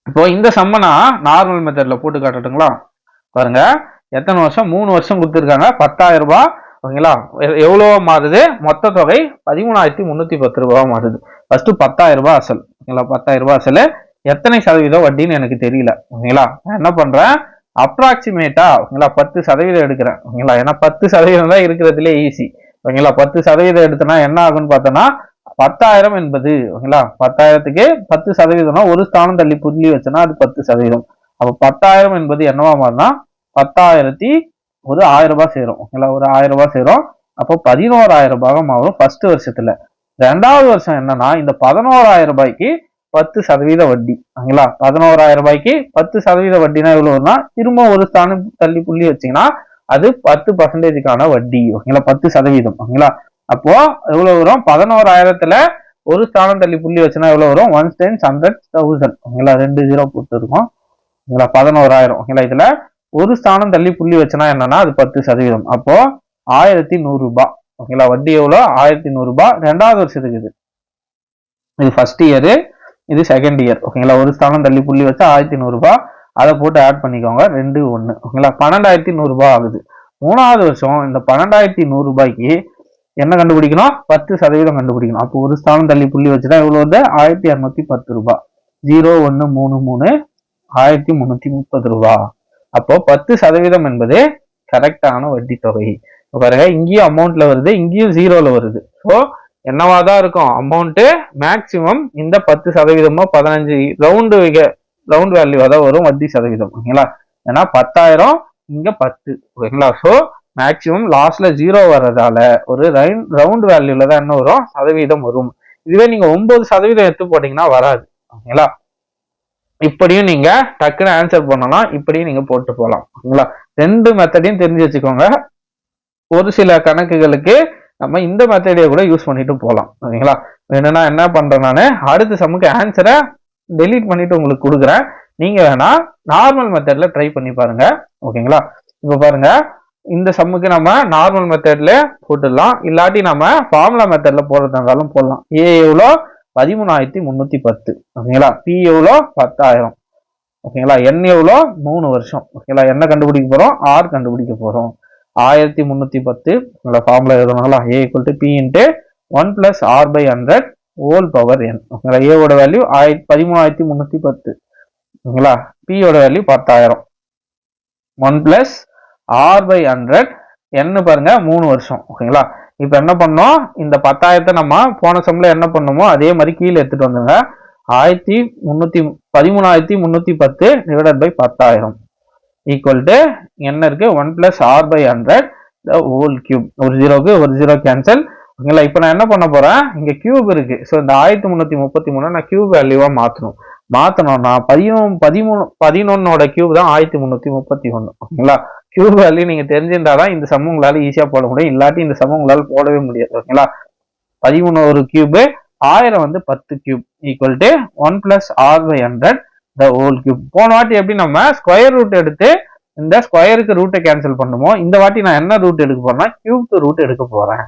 இப்போ இந்த சம்ம நான் நார்மல் மெத்தட்ல போட்டு காட்டட்டுங்களா? பாருங்க, எத்தனை வருஷம்? 3 வருஷம் கொடுத்துருக்காங்க. 10,000 ரூபாய். ஓகேங்களா? எவ்வளவோ மாறுது? மொத்த தொகை 13,310 ரூபாய் மாறுது. ஃபர்ஸ்ட் 10,000 ரூபாய் அசல். ஓகேங்களா? 10,000 ரூபாய் அசல். எத்தனை சதவீதம் வட்டின்னு எனக்கு தெரியல. ஓகேங்களா? நான் என்ன பண்றேன், அப்ராக்சிமேட்டா ஓகேங்களா 10% எடுக்கிறேன். ஓகேங்களா? ஏன்னா 10% தான் இருக்கிறதுலே ஈஸி. ஓகேங்களா? 10% எடுத்தனா என்ன ஆகும்னு பார்த்தோன்னா 10,000 என்பது ஓகேங்களா 10,000க்கு 10%னா ஒரு ஸ்தானம் தள்ளி புள்ளி வச்சனா அது 10%. அப்போ 10,000 என்பது என்னவா மாறினா 10,000 ஒரு 1000 ரூபாய் சேரும். ஓகேங்களா? ஒரு 1000 ரூபாய் சேரும். அப்போ 11,000 ரூபாய் மாறும் ஃபர்ஸ்ட் வருஷத்துல. 2வது வருஷம் என்னன்னா இந்த 11,000 ரூபாய்க்கு 10% வட்டி. ஓகேங்களா? 11,000 ரூபாய்க்கு 10% வட்டினா எவ்வளவுனா திரும்ப ஒரு ஸ்தானம் தள்ளி புள்ளி வச்சீங்கன்னா அது 10%க்கான வட்டி. ஓகேங்களா? 10%. ஓகேங்களா? அப்போ எவ்வளவு வரும்? 11,000த்துல ஒரு ஸ்தானம் தள்ளி புள்ளி வச்சுன்னா எவ்வளவு வரும்? 1 times 100,000. ஓகேங்களா? 2 0 போட்டு இருக்கும். ஓகேங்களா? 11,000. ஓகேங்களா? இதுல ஒரு ஸ்தானம் தள்ளி புள்ளி வச்சுன்னா என்னன்னா அது 10%. அப்போ 1,100 ரூபாய். ஓகேங்களா? வட்டி எவ்வளவு? 1,100 ரூபாய். 2வது வருஷத்துக்கு இது ஃபர்ஸ்ட் இயர், இது செகண்ட் இயர். ஓகேங்களா? ஒரு ஸ்தானம் தள்ளி புள்ளி வச்சா 1,100 ரூபாய். அதை போட்டு ஆட் பண்ணிக்கோங்க. 2 1. ஓகேங்களா? 12,100 ரூபாய் ஆகுது. 3வது வருஷம் இந்த 12,100 ரூபாய்க்கு என்ன கண்டுபிடிக்கணும்? 10% கண்டுபிடிக்கணும். அப்போ ஒரு ஸ்தானம் தள்ளி புள்ளி வச்சுதான் எவ்வளவு வந்து 1,210 ரூபாய். 0 1 3 3 1,330 ரூபாய். அப்போ 10% என்பது கரெக்டான வட்டி தொகை. பாருங்க, இங்கேயும் அமௌண்ட்ல வருது, இங்கேயும் 0ல வருது. ஸோ என்னவாதான் இருக்கும் அமௌண்ட்? மேக்சிமம் இந்த 10%மோ 15 ரவுண்ட் வேல்யூவா தான் வரும் வட்டி சதவீதம். ஓகேங்களா? ஏன்னா 10,000 இங்க 10. ஓகேங்களா? ஸோ மேக்சிமம் லாஸ்ட்ல 0 வர்றதால ஒரு ரவுண்ட் வேல்யூல தான் என்ன வரும்? சதவீதம் வரும். இதுவே நீங்க 9% எடுத்து போட்டீங்கன்னா வராது. ஓகேங்களா? இப்படியும் நீங்க டக்குன்னு ஆன்சர் பண்ணலாம், இப்படியும் நீங்க போட்டு போகலாம். ஓகேங்களா? 2 மெத்தடையும் தெரிஞ்சு வச்சுக்கோங்க. ஒரு சில கணக்குகளுக்கு நம்ம இந்த மெத்தடையை கூட யூஸ் பண்ணிட்டு போகலாம். ஓகேங்களா? வேணும்னா என்ன பண்றேன், நானு அடுத்த சம்முக்கு ஆன்சரை டெலீட் பண்ணிட்டு உங்களுக்கு கொடுக்குறேன். நீங்க வேணா நார்மல் மெத்தட்ல ட்ரை பண்ணி பாருங்க. ஓகேங்களா? இப்ப பாருங்க, இந்த சம்முக்கு நம்ம நார்மல் மெத்தட்ல போட்டுடலாம், இல்லாட்டி நம்ம ஃபார்முலா மெத்தட்ல போடுறதா இருந்தாலும் போடலாம். ஏ எவ்வளோ? 13,310. ஓகேங்களா? பி எவ்வளோ? 10,000. ஓகேங்களா? என் எவ்வளோ? 3 வருஷம். ஓகேங்களா? என்ன கண்டுபிடிக்க போறோம்? ஆர் கண்டுபிடிக்க போறோம். 1310 ஃபார்முலா எழுதணுங்களா? A equal to B into 1 plus R by 100 whole power N. ஓகேங்களா? ஏவோட வேல்யூ 13,310. ஓகேங்களா? பியோட வேல்யூ 10,000. 1 பிளஸ் ஆர் பை 100 என்ன பாருங்க 3 வருஷம். ஓகேங்களா? இப்ப என்ன பண்ணோம்? இந்த 10,000 நம்ம போன சம்ல என்ன பண்ணுமோ அதே மாதிரி கீழே எடுத்துட்டு வந்துங்க. 13,310 டிவைடட் பை 10,000 ஈக்குவல் டு என்ன இருக்கு? 1 plus R by 100 whole cube. ஒரு ஜீரோக்கு ஒரு ஜீரோ கேன்சல். ஓகேங்களா? இப்ப நான் என்ன பண்ண போறேன்? இங்க கியூப் இருக்கு. ஸோ இந்த 1333 நான் கியூப் வேல்யூவா மாத்தணும்னா 11 கியூப் தான் 1331. ஓகேங்களா? கியூப் வேல்யூ நீங்க தெரிஞ்சிருந்தாதான் இந்த சம் உங்களால ஈஸியா போட முடியும், இல்லாட்டி இந்த சம் உங்களால போடவே முடியாது. ஓகேங்களா? 13 கியூப் 1000 வந்து 10 cube equal to 1 plus R by 100 the whole cube. போன வாட்டி எப்படி நம்ம ஸ்கொயர் ரூட் எடுத்து இந்த ஸ்கொயருக்கு ரூட்டை கேன்சல் பண்ணுமோ, இந்த வாட்டி நான் என்ன ரூட் எடுக்க போறேன்னா கியூப் டு ரூட் எடுக்க போறேன்.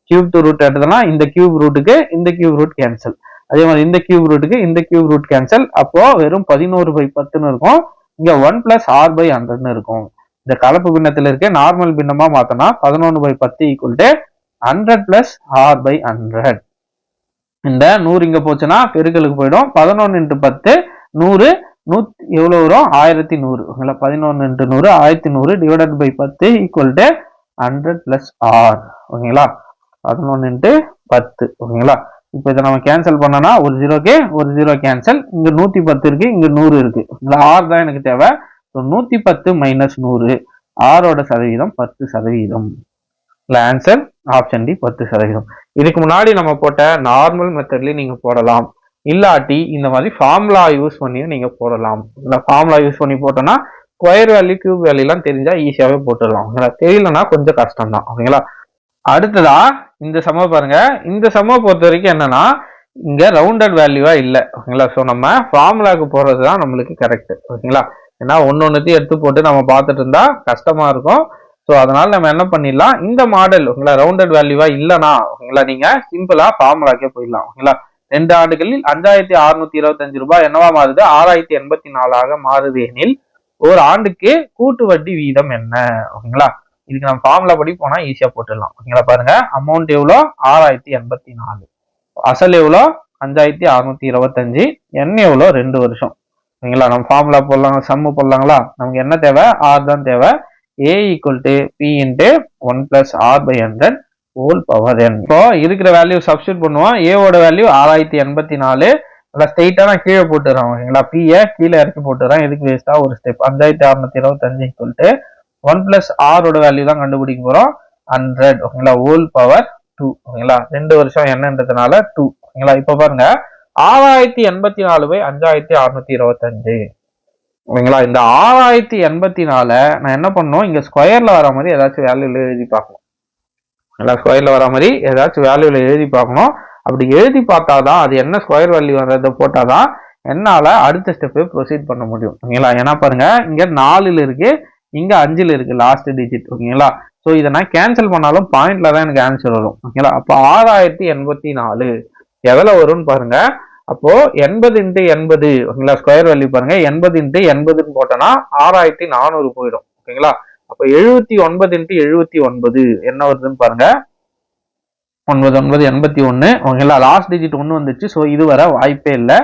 கியூப் டு ரூட் எடுத்தனா இந்த கியூப் ரூட்டுக்கு இந்த கியூப் ரூட் கேன்சல், அதே மாதிரி இந்த கியூப் ரூட்டுக்கு இந்த கியூப் ரூட் கேன்சல். அப்போ வெறும் 11/10 இருக்கும். இங்க 1 பிளஸ் ஆர் பை 100 இருக்கும். இந்த கலப்பு பின்னத்துல இருக்க நார்மல் பின்னமா மாத்தனா 11/10 equal to 100 plus R by 100. இந்த 100 இங்க போச்சுன்னா பெருக்கலுக்கு போயிடும். 11 × 10 100 எவ்வளவு வரும்? 1100. 11 × 100 1100 divided by 10 equal to 100 plus R ஓகேங்களா 11 இன்ட்டு 10 ஓகேங்களா. இப்போ இதை நம்ம கேன்சல் பண்ணோம்னா ஒரு ஜீரோ கேன்சல், இங்க 110 இருக்கு, இங்க 100 இருக்கு. இந்த ஆர் தான் எனக்கு தேவை. 110 மைனஸ் 100, ஆரோட சதவீதம் 10%. Answer option D 10%. இதுக்கு முன்னாடி நம்ம போட்ட நார்மல் மெத்தட்லயும் நீங்க போடலாம், இல்லாட்டி இந்த மாதிரி ஃபார்முலா யூஸ் பண்ணியும் நீங்க போடலாம். இந்த ஃபார்முலா யூஸ் பண்ணி போட்டோம்னா ஸ்கொயர் வேல்யூ கியூப் வேல்யூ எல்லாம் தெரிஞ்சா ஈஸியாவே போட்டுடலாம். தெரியலன்னா கொஞ்சம் கஷ்டம் தான் ஓகேங்களா. அடுத்ததா இந்த சம பாருங்க. இந்த சம பொறுத்த வரைக்கும் என்னன்னா இங்க ரவுண்டட் வேல்யூவா இல்லை ஓகேங்களா. ஸோ நம்ம ஃபார்முலாக்கு போறது தான் நம்மளுக்கு கரெக்ட் ஓகேங்களா. ஏன்னா ஒன்னொன்னுத்தையும் எடுத்து போட்டு நம்ம பார்த்துட்டு இருந்தா கஷ்டமா இருக்கும். ஸோ அதனால நம்ம என்ன பண்ணிடலாம், இந்த மாடல் ஓகேங்களா ரவுண்டட் வேல்யூவா இல்லைனா ஓகேங்களா நீங்க சிம்பிளா ஃபார்முலாக்கே போயிடலாம் ஓகேங்களா. 2 ஆண்டுகளில் 5625 ரூபாய் என்னவா மாறுது, 6084 மாறுது எனில் ஒரு ஆண்டுக்கு கூட்டு வட்டி வீதம் என்ன ஓகேங்களா. இதுக்கு நம்ம ஃபார்முலா படி போனா ஈஸியா போட்டுடலாம் ஓகேங்களா. பாருங்க அமௌண்ட் எவ்வளோ 6084, அசல் எவ்வளோ 5625, என்ன எவ்வளோ 2 வருஷம் ஓகேங்களா. நம்ம ஃபார்முலா போடலாம், சம்மு போடலாங்களா. நமக்கு என்ன தேவை, ஆர் தான் தேவை. A equal to P into 1 plus R by 100 whole power n. இப்போ இருக்கிற வேல்யூ சப்ஸ்டியூட் பண்ணுவோம். A ஓட வேல்யூ 6084, ஸ்ட்ரெயிட்டா நான் கீழே போட்டுறேன் ஓகேங்களா. P கீழே இறக்கி போட்டுறேன், எதுக்கு வேஸ்டா ஒரு step. 5625 equal to 1 plus R ஓட வேல்யூ தான் கண்டுபிடிக்க போறோம் 100 ஓகேங்களா ஹோல் பவர் 2 ஓகேங்களா. 2 வருஷம் என்னன்றதுனால 2 ஓகேங்களா. இப்போ பாருங்க 6084 by 5625 ஓகேங்களா. இந்த 6084 நான் என்ன பண்ணணும், இங்க ஸ்கொயர்ல வர மாதிரி ஏதாச்சும் வேல்யூல எழுதி பார்க்கணும். ஸ்கொயர்ல வர மாதிரி ஏதாச்சும் வேல்யூல எழுதி பார்க்கணும். அப்படி எழுதி பார்த்தாதான் அது என்ன ஸ்கொயர் வேல்யூ வர்றதை போட்டாதான் என்னால அடுத்த ஸ்டெப் ப்ரொசீட் பண்ண முடியும் ஓகேங்களா. ஏன்னா பாருங்க இங்க 4ல இருக்கு, இங்க 5ல இருக்கு லாஸ்ட் டிஜிட் ஓகேங்களா. ஸோ இதை நான் கேன்சல் பண்ணாலும் பாயிண்ட்ல தான் எனக்கு ஆன்சர் வரும் ஓகேங்களா. அப்போ 6084 எவ்வளவு வரும்னு பாருங்க. அப்போ 80 இன்ட்டு 80 ஓகேங்களா ஸ்கொயர் வேல்யூ பாருங்க. 80 இன்ட்டு 80ன்னு போட்டோம்னா 6400 போயிடும் ஓகேங்களா. அப்போ 79 இன்ட்டு 79 என்ன வருதுன்னு பாருங்க. 9981 ஓகேங்களா. லாஸ்ட் டிஜிட் 1 வந்துச்சு. ஸோ இது வர வாய்ப்பே இல்லை.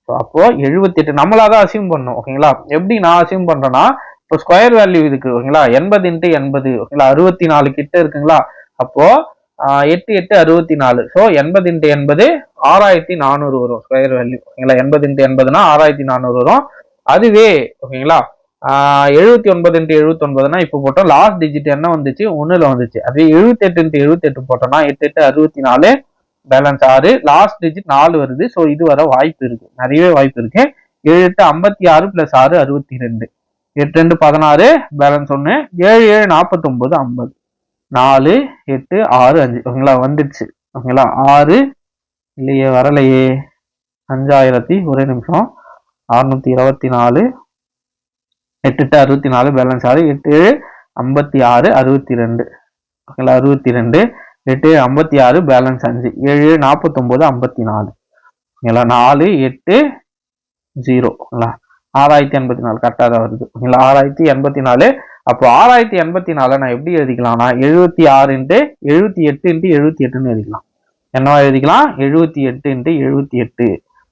ஸோ அப்போ 78 நம்மளாதான் அசியூம் பண்ணணும் ஓகேங்களா. எப்படி நான் அசியூம் பண்றேன்னா, இப்போ ஸ்கொயர் வேல்யூ இதுக்கு ஓகேங்களா 80 இன்ட்டு 80 ஓகேங்களா 64 கிட்ட இருக்குங்களா. அப்போ 8 8 64. ஸோ 80 இன்ட்டு 80 6400 வரும் ஸ்கொயர் வேல்யூ ஓகேங்களா. 80 இன்ட்டு 80னா 6400 வரும். அதுவே ஓகேங்களா 79 இன்ட்டு 79னா இப்போ போட்டோம் லாஸ்ட் டிஜிட் என்ன வந்துச்சு 1ல வந்துச்சு. அதே 78 இன்ட்டு 78 போட்டோம்னா 8 8 64 பேலன்ஸ் 6, லாஸ்ட் டிஜிட் 4 வருது. ஸோ இது வர வாய்ப்பு இருக்கு, நிறையவே வாய்ப்பு இருக்கு. 7 8 56 பிளஸ் 6 62, 8 2 16 பேலன்ஸ் 1, 7 7 49 50, 4 8 6 5 ஓகேங்களா வந்துடுச்சு ஓகேங்களா. 6 இல்லையே வரலையே 5000 ஒரே நிமிஷம் 624, 8 8 64 பேலன்ஸ் 6, 8 7 56 62 ஓகேங்களா 62, 8 56 பேலன்ஸ் 5, 7 49 54 ஓகேங்களா. 4 8 0 ஓகேங்களா 6084 கரெக்டாக தான் வருது ஓகேங்களா 6084. அப்போ 6084 நான் எப்படி எழுதிக்கலாம்னா 76 இன்ட்டு 78 இன்ட்டு 78ன்னு எழுதிக்கலாம். என்னவா எழுதிக்கலாம் 78 இன்ட்டு 78.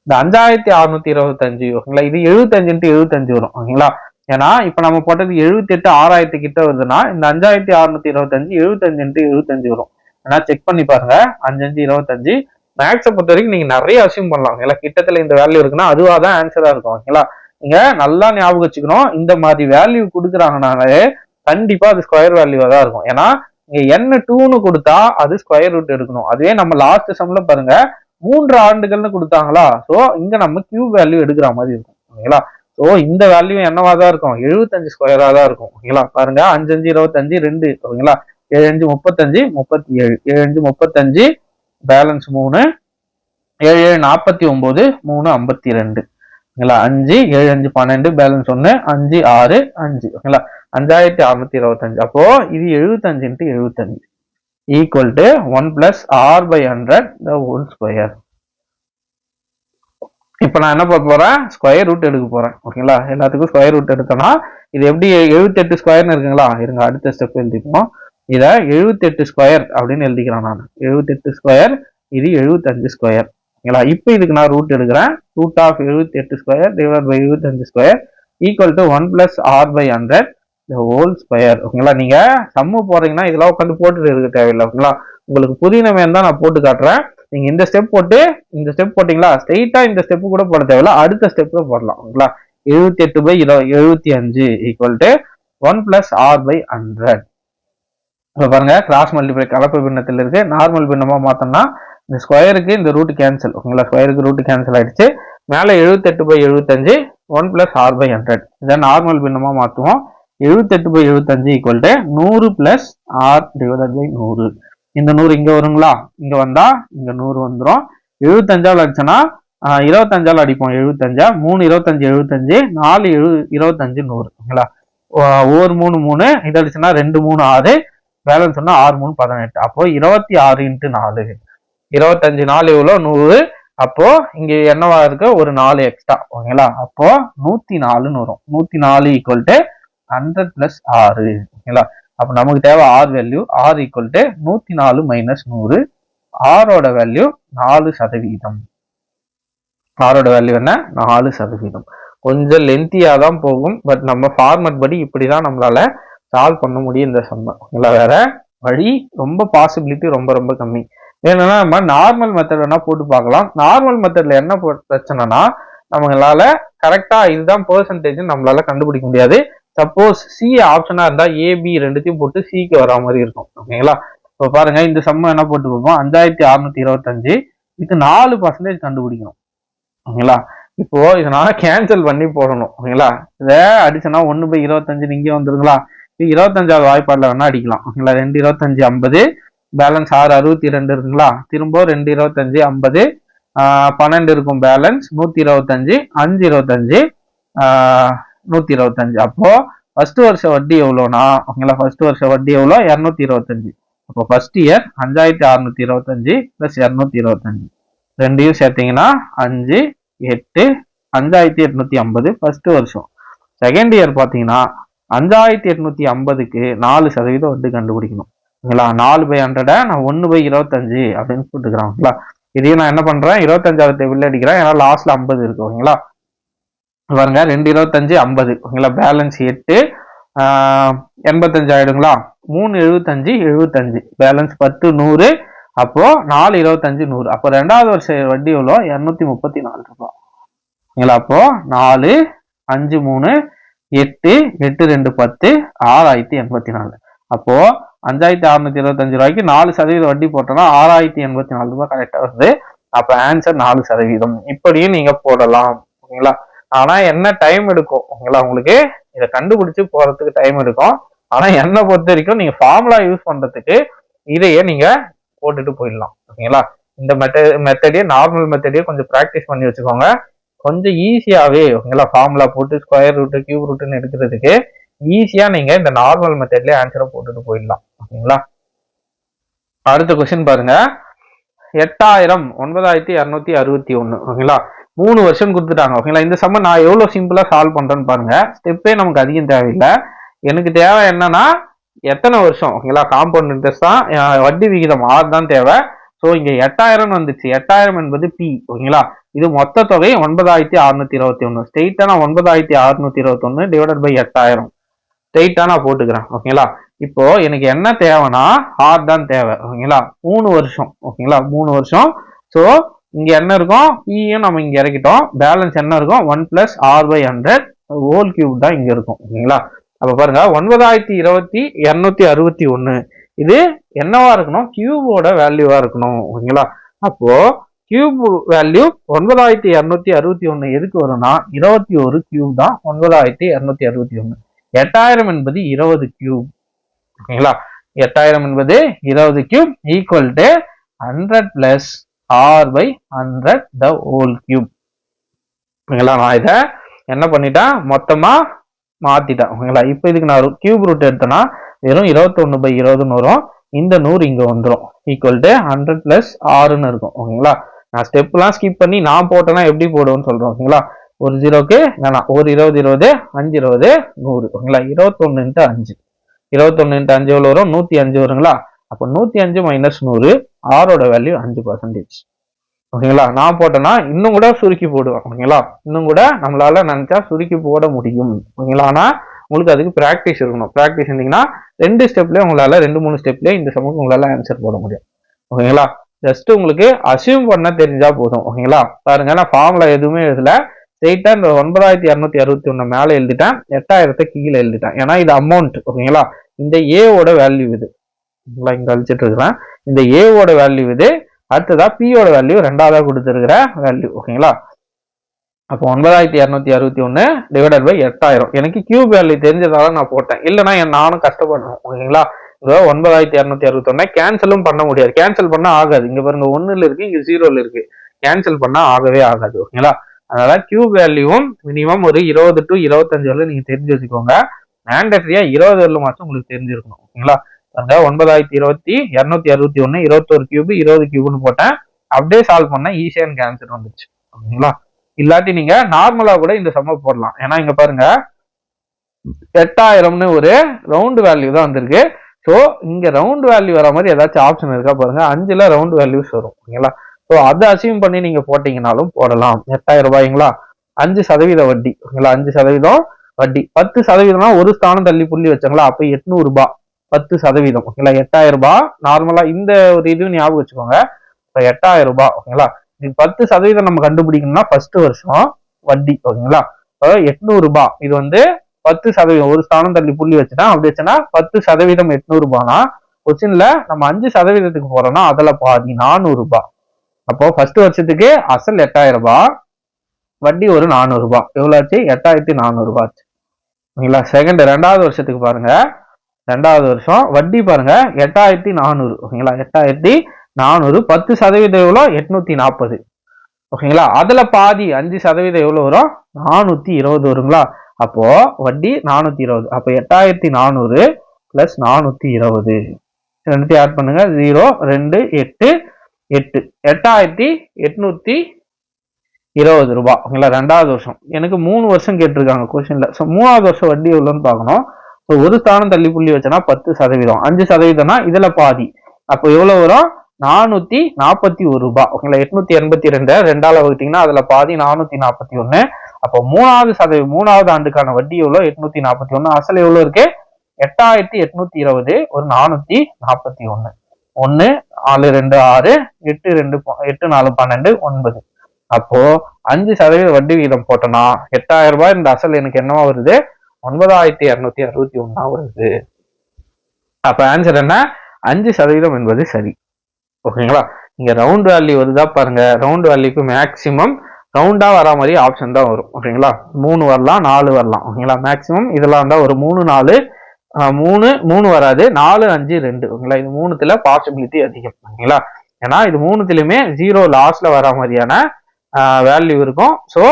இந்த 5625 ஓகேங்களா இது 75 இன்ட்டு 75 வரும் ஓகேங்களா. ஏன்னா இப்ப நம்ம போட்டது 78 6000 கிட்ட வருதுன்னா இந்த 5625 75 இன்ட்டு 75 வரும். ஏன்னா செக் பண்ணி பாருங்க 5 5 25. மேக்ஸை பொறுத்த வரைக்கும் நீங்க நிறைய அசியூம் பண்ணலாம் ஓகேங்களா. கிட்டத்துல இந்த வேல்யூ இருக்குன்னா அதுவா தான் ஆன்சரா இருக்கும் ஓகேங்களா. நீங்க நல்லா ஞாபகம் வச்சுக்கணும், இந்த மாதிரி வேல்யூ கொடுக்குறாங்கனாலே கண்டிப்பா அது ஸ்கொயர் வேல்யூவா தான் இருக்கும். ஏன்னா இங்க என்ன 2ன்னு கொடுத்தா அது ஸ்கொயர் ரூட் எடுக்கணும். அதுவே நம்ம லாஸ்ட் சம்ல பாருங்க 3 ஆண்டுகள்னு கொடுத்தாங்களா. ஸோ இங்க நம்ம கியூப் வேல்யூ எடுக்கிற மாதிரி இருக்கும் ஓகேங்களா. ஸோ இந்த வேல்யூ என்னவா தான் இருக்கும் 75 ஸ்கொயரா தான் இருக்கும் ஓகேங்களா. பாருங்க 5 5 25 2 ஓகேங்களா. 7 5 35 37, 7 5 35 பேலன்ஸ் 3, 7 7 49 3 52 ஓகேங்களா. 5 7 5 12 பேலன்ஸ் 1, 5 6 5 ஓகேங்களா 5625. அப்போ இது 75 into 75 equal to 1 plus R by 100 the whole square. இப்போ நான் என்ன பார்க்க போறேன், ஸ்கொயர் ரூட் எடுக்க போறேன் ஓகேங்களா. எல்லாத்துக்கும் ஸ்கொயர் ரூட் எடுத்தோம்னா இது எப்படி 78 ஸ்கொயர்னு இருக்குங்களா. இருங்க அடுத்த ஸ்டெப் எழுதிப்போம். இதை 78 ஸ்கொயர் அப்படின்னு எழுதிக்கிறேன் நான். 78 ஸ்கொயர், இது 75 ஸ்கொயர் ஓகேங்களா. இப்போ இதுக்கு நான் ரூட் எடுக்கிறேன். Root of 78 square divide by 75 square equal to 1 plus R by 100 the whole square. ஓகேங்களா, நீங்க சம்மு போறீங்கன்னா இதெல்லாம் உட்காந்து போட்டுட்டு இருக்க தேவையில்லை. ஓகேங்களா, உங்களுக்கு புதினமே தான் நான் போட்டு காட்டுறேன். நீங்க இந்த ஸ்டெப் போட்டு இந்த ஸ்டெப் போட்டீங்களா, ஸ்ட்ரெயிட்டா இந்த ஸ்டெப் கூட போட தேவையில்ல, அடுத்த ஸ்டெப்ல போடலாம். ஓகேங்களா, 78/75 equal to 1 plus R by 100. இப்போ பாருங்க, கிராஸ் மல்டிப்ளை கலப்பு பின்னத்தில் இருக்கு. நார்மல் பின்னமா மாத்தோம்னா இந்த ஸ்கொயருக்கு இந்த ரூட் கேன்சல். ஓகேங்களா, ஸ்கொயருக்கு ரூட் கேன்சல் ஆயிடுச்சு. மேல 78/75 1 பிளஸ் ஆர் பை 100. இதை நார்மல் பின்னமா மாத்துவோம். 78/75 equal to 100 plus R divided by 100. இந்த 100 இங்க வருங்களா, இங்க வந்தா இங்க 100 வந்துடும். 75ஆல் அடிச்சோன்னா 25ஆல் அடிப்போம். 75 3 25 75 4 25 100. ஓகேங்களா, ஒரு 3 3 இது அடிச்சுன்னா 2 3 6 பேலன்ஸ் சொன்னா 6 3 18. அப்போ 26 × 4 25 4 எவ்வளோ 100. அப்போ இங்க என்னவா இருக்கு, ஒரு 4 எக்ஸ்ட்ரா. ஓகேங்களா, அப்போ 104 வரும். 104 ஈக்குவல் டு 100 பிளஸ் 6. ஓகேங்களா, அப்ப நமக்கு தேவை R value. R equal to 104 minus 100. ஆரோட வேல்யூ 4%. ஆரோட வேல்யூ என்ன, 4%. கொஞ்சம் லென்த்தியா தான் போகும். பட் நம்ம ஃபார்மட் படி இப்படிதான் நம்மளால சால்வ் பண்ண முடியும் இந்த சம்ம. இல்லை, வேற வழி ரொம்ப பாசிபிலிட்டி ரொம்ப ரொம்ப கம்மி. ஏன்னா நம்ம நார்மல் மெத்தட் வேணா போட்டு பார்க்கலாம். நார்மல் மெத்தட்ல என்ன பிரச்சனைனா, நம்மளால கரெக்டா இதுதான் பெர்சன்டேஜ் நம்மளால கண்டுபிடிக்க முடியாது. சப்போஸ் சி ஆப்ஷனா இருந்தா ஏபி ரெண்டுத்தையும் போட்டு சிக்கு வரா மாதிரி இருக்கும். ஓகேங்களா, இப்போ பாருங்க, இந்த சம்ம என்ன போட்டு பார்ப்போம். 5625 இதுக்கு 4% கண்டுபிடிக்கணும். ஓகேங்களா, இப்போ இதனால கேன்சல் பண்ணி போடணும். ஓகேங்களா, இதை அடிச்சோன்னா 1/25 இங்கே வந்துருங்களா. 25ஆவது வாய்ப்பாடுல வேணா அடிக்கலாம். ஓகேங்களா, 2 25 50 பேலன்ஸ் 6 62 இருக்குங்களா. திரும்ப 2 25 50 12 இருக்கும் பேலன்ஸ் 125 5 25 125. அப்போ ஃபர்ஸ்ட் வருஷ வட்டி எவ்வளோனா, ஓகேங்களா, ஃபர்ஸ்ட் வருஷ வட்டி எவ்வளோ 225. அப்போ ஃபர்ஸ்ட் இயர் 5625 பிளஸ் 225 ரெண்டையும் சேர்த்தீங்கன்னா 5 8 5850 ஃபர்ஸ்ட் வருஷம். செகண்ட் இயர் பார்த்தீங்கன்னா 5850க்கு 4% வட்டி கண்டுபிடிக்கணும். ஓகேங்களா, 4/100 நான் 1/25 அப்படின்னு போட்டுக்கிறேன். ஓகேங்களா, இதையும் நான் என்ன பண்றேன், 25ஆவது டேபிள்ல அடிக்கிறேன். ஏன்னா லாஸ்ட்ல 50 இருக்கு. ஓகேங்களா, பாருங்க 2 25 50. ஓகேங்களா, பேலன்ஸ் 8 85 ஆயிடுங்களா. 3 75 75 பேலன்ஸ் 10 100. அப்போ 4 25 100. அப்போ ரெண்டாவது வருஷம் வட்டி எவ்வளோ 234 ரூபாய். ஓகேங்களா, அப்போ 4 5 3 8 8 2 10 6084. அப்போ 5625 ரூபாய்க்கு 4% வட்டி போட்டோம்னா 6084 ரூபாய் கரெக்டா வருது. அப்ப ஆன்சர் 4%. இப்படியும் நீங்க போடலாம். ஓகேங்களா, ஆனா என்ன டைம் எடுக்கும். ஓகேங்களா, உங்களுக்கு இதை கண்டுபிடிச்சு போறதுக்கு டைம் எடுக்கும். ஆனா என்ன பொறுத்த வரைக்கும் நீங்க ஃபார்முலா யூஸ் பண்றதுக்கு இதையே நீங்க போட்டுட்டு போயிடலாம். ஓகேங்களா, இந்த மெத்தடே நார்மல் மெத்தடே கொஞ்சம் ப்ராக்டிஸ் பண்ணி வச்சுக்கோங்க. கொஞ்சம் ஈஸியாவே. ஓகேங்களா, ஃபார்முலா போட்டு ஸ்கொயர் ரூட் கியூப் ரூட்னு எடுக்கிறதுக்கு ஈஸியா நீங்க இந்த நார்மல் மெத்தட்லயே ஆன்சரை போட்டுட்டு போயிடலாம். ஓகேங்களா, அடுத்த கொஸ்டின் பாருங்க. 8000 9261. ஓகேங்களா, 3 வருஷம் கொடுத்துட்டாங்க. ஓகேங்களா, இந்த சம்ம நான் எவ்வளவு சிம்பிளா சால்வ் பண்றேன்னு பாருங்க. ஸ்டெப்பே நமக்கு அதிகம் தேவையில்லை. எனக்கு தேவை என்னன்னா எத்தனை வருஷம். ஓகேங்களா, காம்பவுண்ட் இன்ட்ரெஸ்ட் தான், வட்டி விகிதம் 6 தான் தேவை. ஸோ இங்க 8000 வந்துச்சு. 8000 என்பது பி. ஓகேங்களா, இது மொத்த தொகை 9621. ஸ்ட்ரெயிட்டா நான் 9621 டிவைடட் பை 8000 ஸ்ட்ரெயிட்டா நான் போட்டுக்கிறேன். ஓகேங்களா, இப்போ எனக்கு என்ன தேவைன்னா ஆர் தான் தேவை. ஓகேங்களா, 3 வருஷம். ஓகேங்களா, 3 வருஷம். ஸோ இங்க என்ன இருக்கும், பியும் நம்ம இங்க இறக்கிட்டோம். பேலன்ஸ் என்ன இருக்கும் 1 plus R by 100 whole cube தான் இங்க இருக்கும். ஓகேங்களா, அப்ப பாருங்க 9261 இது என்னவா இருக்கணும், கியூபோட வேல்யூவா இருக்கணும். ஓகேங்களா, அப்போ கியூப் வேல்யூ 9261 எதுக்கு வரும்னா 21 கியூப் தான் 9261. 8000 என்பது 20 கியூப். ஓகேங்களா, 8000 என்பது 20 cube equal to 100 plus R by 100 the whole cube. ஓகேங்களா, நான் இதை என்ன பண்ணிட்டேன், மொத்தமா மாத்திட்டேன். ஓகேங்களா, இப்போ இதுக்கு நான் கியூப் ரூட் எடுத்தேன்னா வெறும் 21/20 வரும். இந்த 100 இங்க வந்துடும். ஈக்குவல் டு 100 பிளஸ் ஆறுன்னு இருக்கும். ஓகேங்களா, நான் ஸ்டெப்லாம் ஸ்கிப் பண்ணி நான் போட்டேன்னா எப்படி போடுவேன்னு சொல்றேன். ஓகேங்களா, ஒரு ஜீரோக்கு வேணாம், ஒரு 20 20 5 20 100. ஓகேங்களா, 21 × 5 21 × 5 எவ்வளவு வரும் 105 வருங்களா. அப்போ 105 மைனஸ் 100 ஆரோட வேல்யூ 5%. ஓகேங்களா, நான் போட்டேன்னா இன்னும் கூட சுருக்கி போடுவேன். ஓகேங்களா, இன்னும் கூட நம்மளால நினைச்சா சுருக்கி போட முடியும். ஓகேங்களா, ஆனா உங்களுக்கு அதுக்கு பிராக்டிஸ் இருக்கணும். பிராக்டிஸ் இருந்தீங்கன்னா 2 ஸ்டெப்லயே உங்களால 2-3 ஸ்டெப்லயே இந்த சம்முக்கு உங்களால ஆன்சர் போட முடியும். ஓகேங்களா? ஜஸ்ட் உங்களுக்கு அசியூம் பண்ண தெரிஞ்சா போதும். ஓகேங்களா? பாருங்க, நான் ஃபார்முலா எதுவுமே எழுதல. ஸ்ட்ரெயிட்டா இந்த 9261 மேல எழுதிட்டேன், 8000 கீழே எழுதிட்டேன். ஏன்னா இது அமௌண்ட். ஓகேங்களா? இந்த ஏவோட வேல்யூ இது. இங்க அழிச்சிட்டு இருக்கிறேன். இந்த ஏவோட வேல்யூ இது. அடுத்ததா பியோட வேல்யூ ரெண்டாவதா கொடுத்துருக்கிற வேல்யூ. ஓகேங்களா? அப்போ 9261 டிவைடட் பை 8000. எனக்கு கியூப் வேல்யூ தெரிஞ்சதால நான் போட்டேன். இல்லைன்னா நானும் கஷ்டப்படுறேன். ஓகேங்களா? 9261 கேன்சலும் பண்ண முடியாது. கேன்சல் பண்ணா ஆகாது. இங்க பாருங்க 1ல இருக்கு, இங்க 0ல இருக்கு. கேன்சல் பண்ணா ஆகவே ஆகாது. ஓகேங்களா? அதனால கியூப் வேல்யூவும் மினிமம் ஒரு 20 to 25 வரல நீங்க தெரிஞ்சு வச்சுக்கோங்க. மேண்டட்ரியா 20 வரல மட்டும் உங்களுக்கு தெரிஞ்சிருக்கணும். ஓகேங்களா? பாருங்க 9261 21 கியூப் 20 கியூப்னு போட்டேன். அப்படியே சால்வ் பண்ணா ஈஸியா எனக்கு ஆன்சர் வந்துச்சு. ஓகேங்களா? இல்லாட்டி நீங்க நார்மலா கூட இந்த சம்ம போடலாம். ஏன்னா இங்க பாருங்க 8000னு ஒரு ரவுண்ட் வேல்யூ தான் வந்திருக்கு. ஸோ இங்க ரவுண்ட் வேல்யூ வர மாதிரி ஏதாச்சும் ஆப்ஷன் இருக்கா பாருங்க. 5ல ரவுண்ட் வேல்யூஸ் வரும். ஓகேங்களா? ஸோ அதை அசியூம் பண்ணி நீங்க போட்டீங்கன்னாலும் போடலாம். 8000 ரூபாய்ங்களா, 5% வட்டி. ஓகேங்களா? 5% வட்டி. 10%னா ஒரு ஸ்தானம் தள்ளி புள்ளி வச்சாங்களா, அப்ப 800 ரூபாய் 10%. ஓகேங்களா? 8000 ரூபாய். நார்மலா இந்த ஒரு இது ஞாபகம் வச்சுக்கோங்க. 8000 ரூபாய். ஓகேங்களா? 10% நம்ம கண்டுபிடிக்கணும்னா ஃபர்ஸ்ட் வருஷம் வட்டி. ஓகேங்களா? 800 ரூபாய். இது வந்து 10% ஒரு ஸ்தானம் தள்ளி புள்ளி வச்சுட்டா, அப்படி வச்சுன்னா 10% 800 ரூபாய்னா கொஸ்டின்ல நம்ம 5%க்கு போறோம்னா அதுல பாதி 400 ரூபாய். அப்போ ஃபர்ஸ்ட் வருஷத்துக்கு அசல் 8000 ரூபாய், வட்டி ஒரு 400 ரூபாய். எவ்வளவு ஆச்சு? 8400 ரூபாய் ஆச்சு. ஓகேங்களா? ரெண்டாவது வருஷத்துக்கு பாருங்க. ரெண்டாவது வருஷம் வட்டி பாருங்க 8400. ஓகேங்களா? 8400 10% எவ்வளோ? 840. ஓகேங்களா? அதுல பாதி 5% எவ்வளவு வரும்? 420 வருங்களா? அப்போ வட்டி 420. அப்போ 8400 பிளஸ் 420 ரெண்டுத்தையும் ஆட் பண்ணுங்க. 0 2 8 8 8820 ரூபாய். ஓகேங்களா? ரெண்டாவது வருஷம். எனக்கு 3 வருஷம் கேட்டிருக்காங்க கொஸ்டின்ல. ஸோ 3வது வருஷம் வட்டி எவ்வளோன்னு பார்க்கணும். ஸோ ஒரு ஸ்தானம் தள்ளி புள்ளி வச்சோன்னா 10%, 5%னா இதுல பாதி. அப்போ எவ்வளவு வரும்? 441 ரூபாய். ஓகேங்களா? 882 ரெண்டால வகுத்தீங்கன்னா அதுல பாதி 441. அப்போ மூணாவது ஆண்டுக்கான வட்டி எவ்வளவு? 841. அசல் எவ்வளவு இருக்கு? 8820 ஒரு 441. 1 4 2 6 8 2 8 4 12 9. அப்போ 5% வட்டி வீதம் போட்டோம்னா 8000 ரூபாய். இந்த அசல் எனக்கு என்னவா வருது? 9261 வருது. அப்ப ஆன்சர் என்ன? 5% என்பது சரி. ஓகேங்களா? இங்க ரவுண்ட் வேல்யூ வருதா பாருங்க. ரவுண்ட் வேல்யூக்கு மேக்சிமம் ரவுண்டா வர மாதிரி ஆப்ஷன் தான் வரும். ஓகேங்களா? 3 வரலாம், 4 வரலாம். ஓகேங்களா? மேக்சிமம் இதெல்லாம் தான் ஒரு 3 4 3 வராது, 4 5 2. ஓகேங்களா? இது 3த்துல பாசிபிலிட்டி அதிகம். ஓகேங்களா? ஏன்னா இது 3த்துலயுமே 0 லாஸ்ட்ல வர மாதிரியான வேல்யூ இருக்கும். ஸோ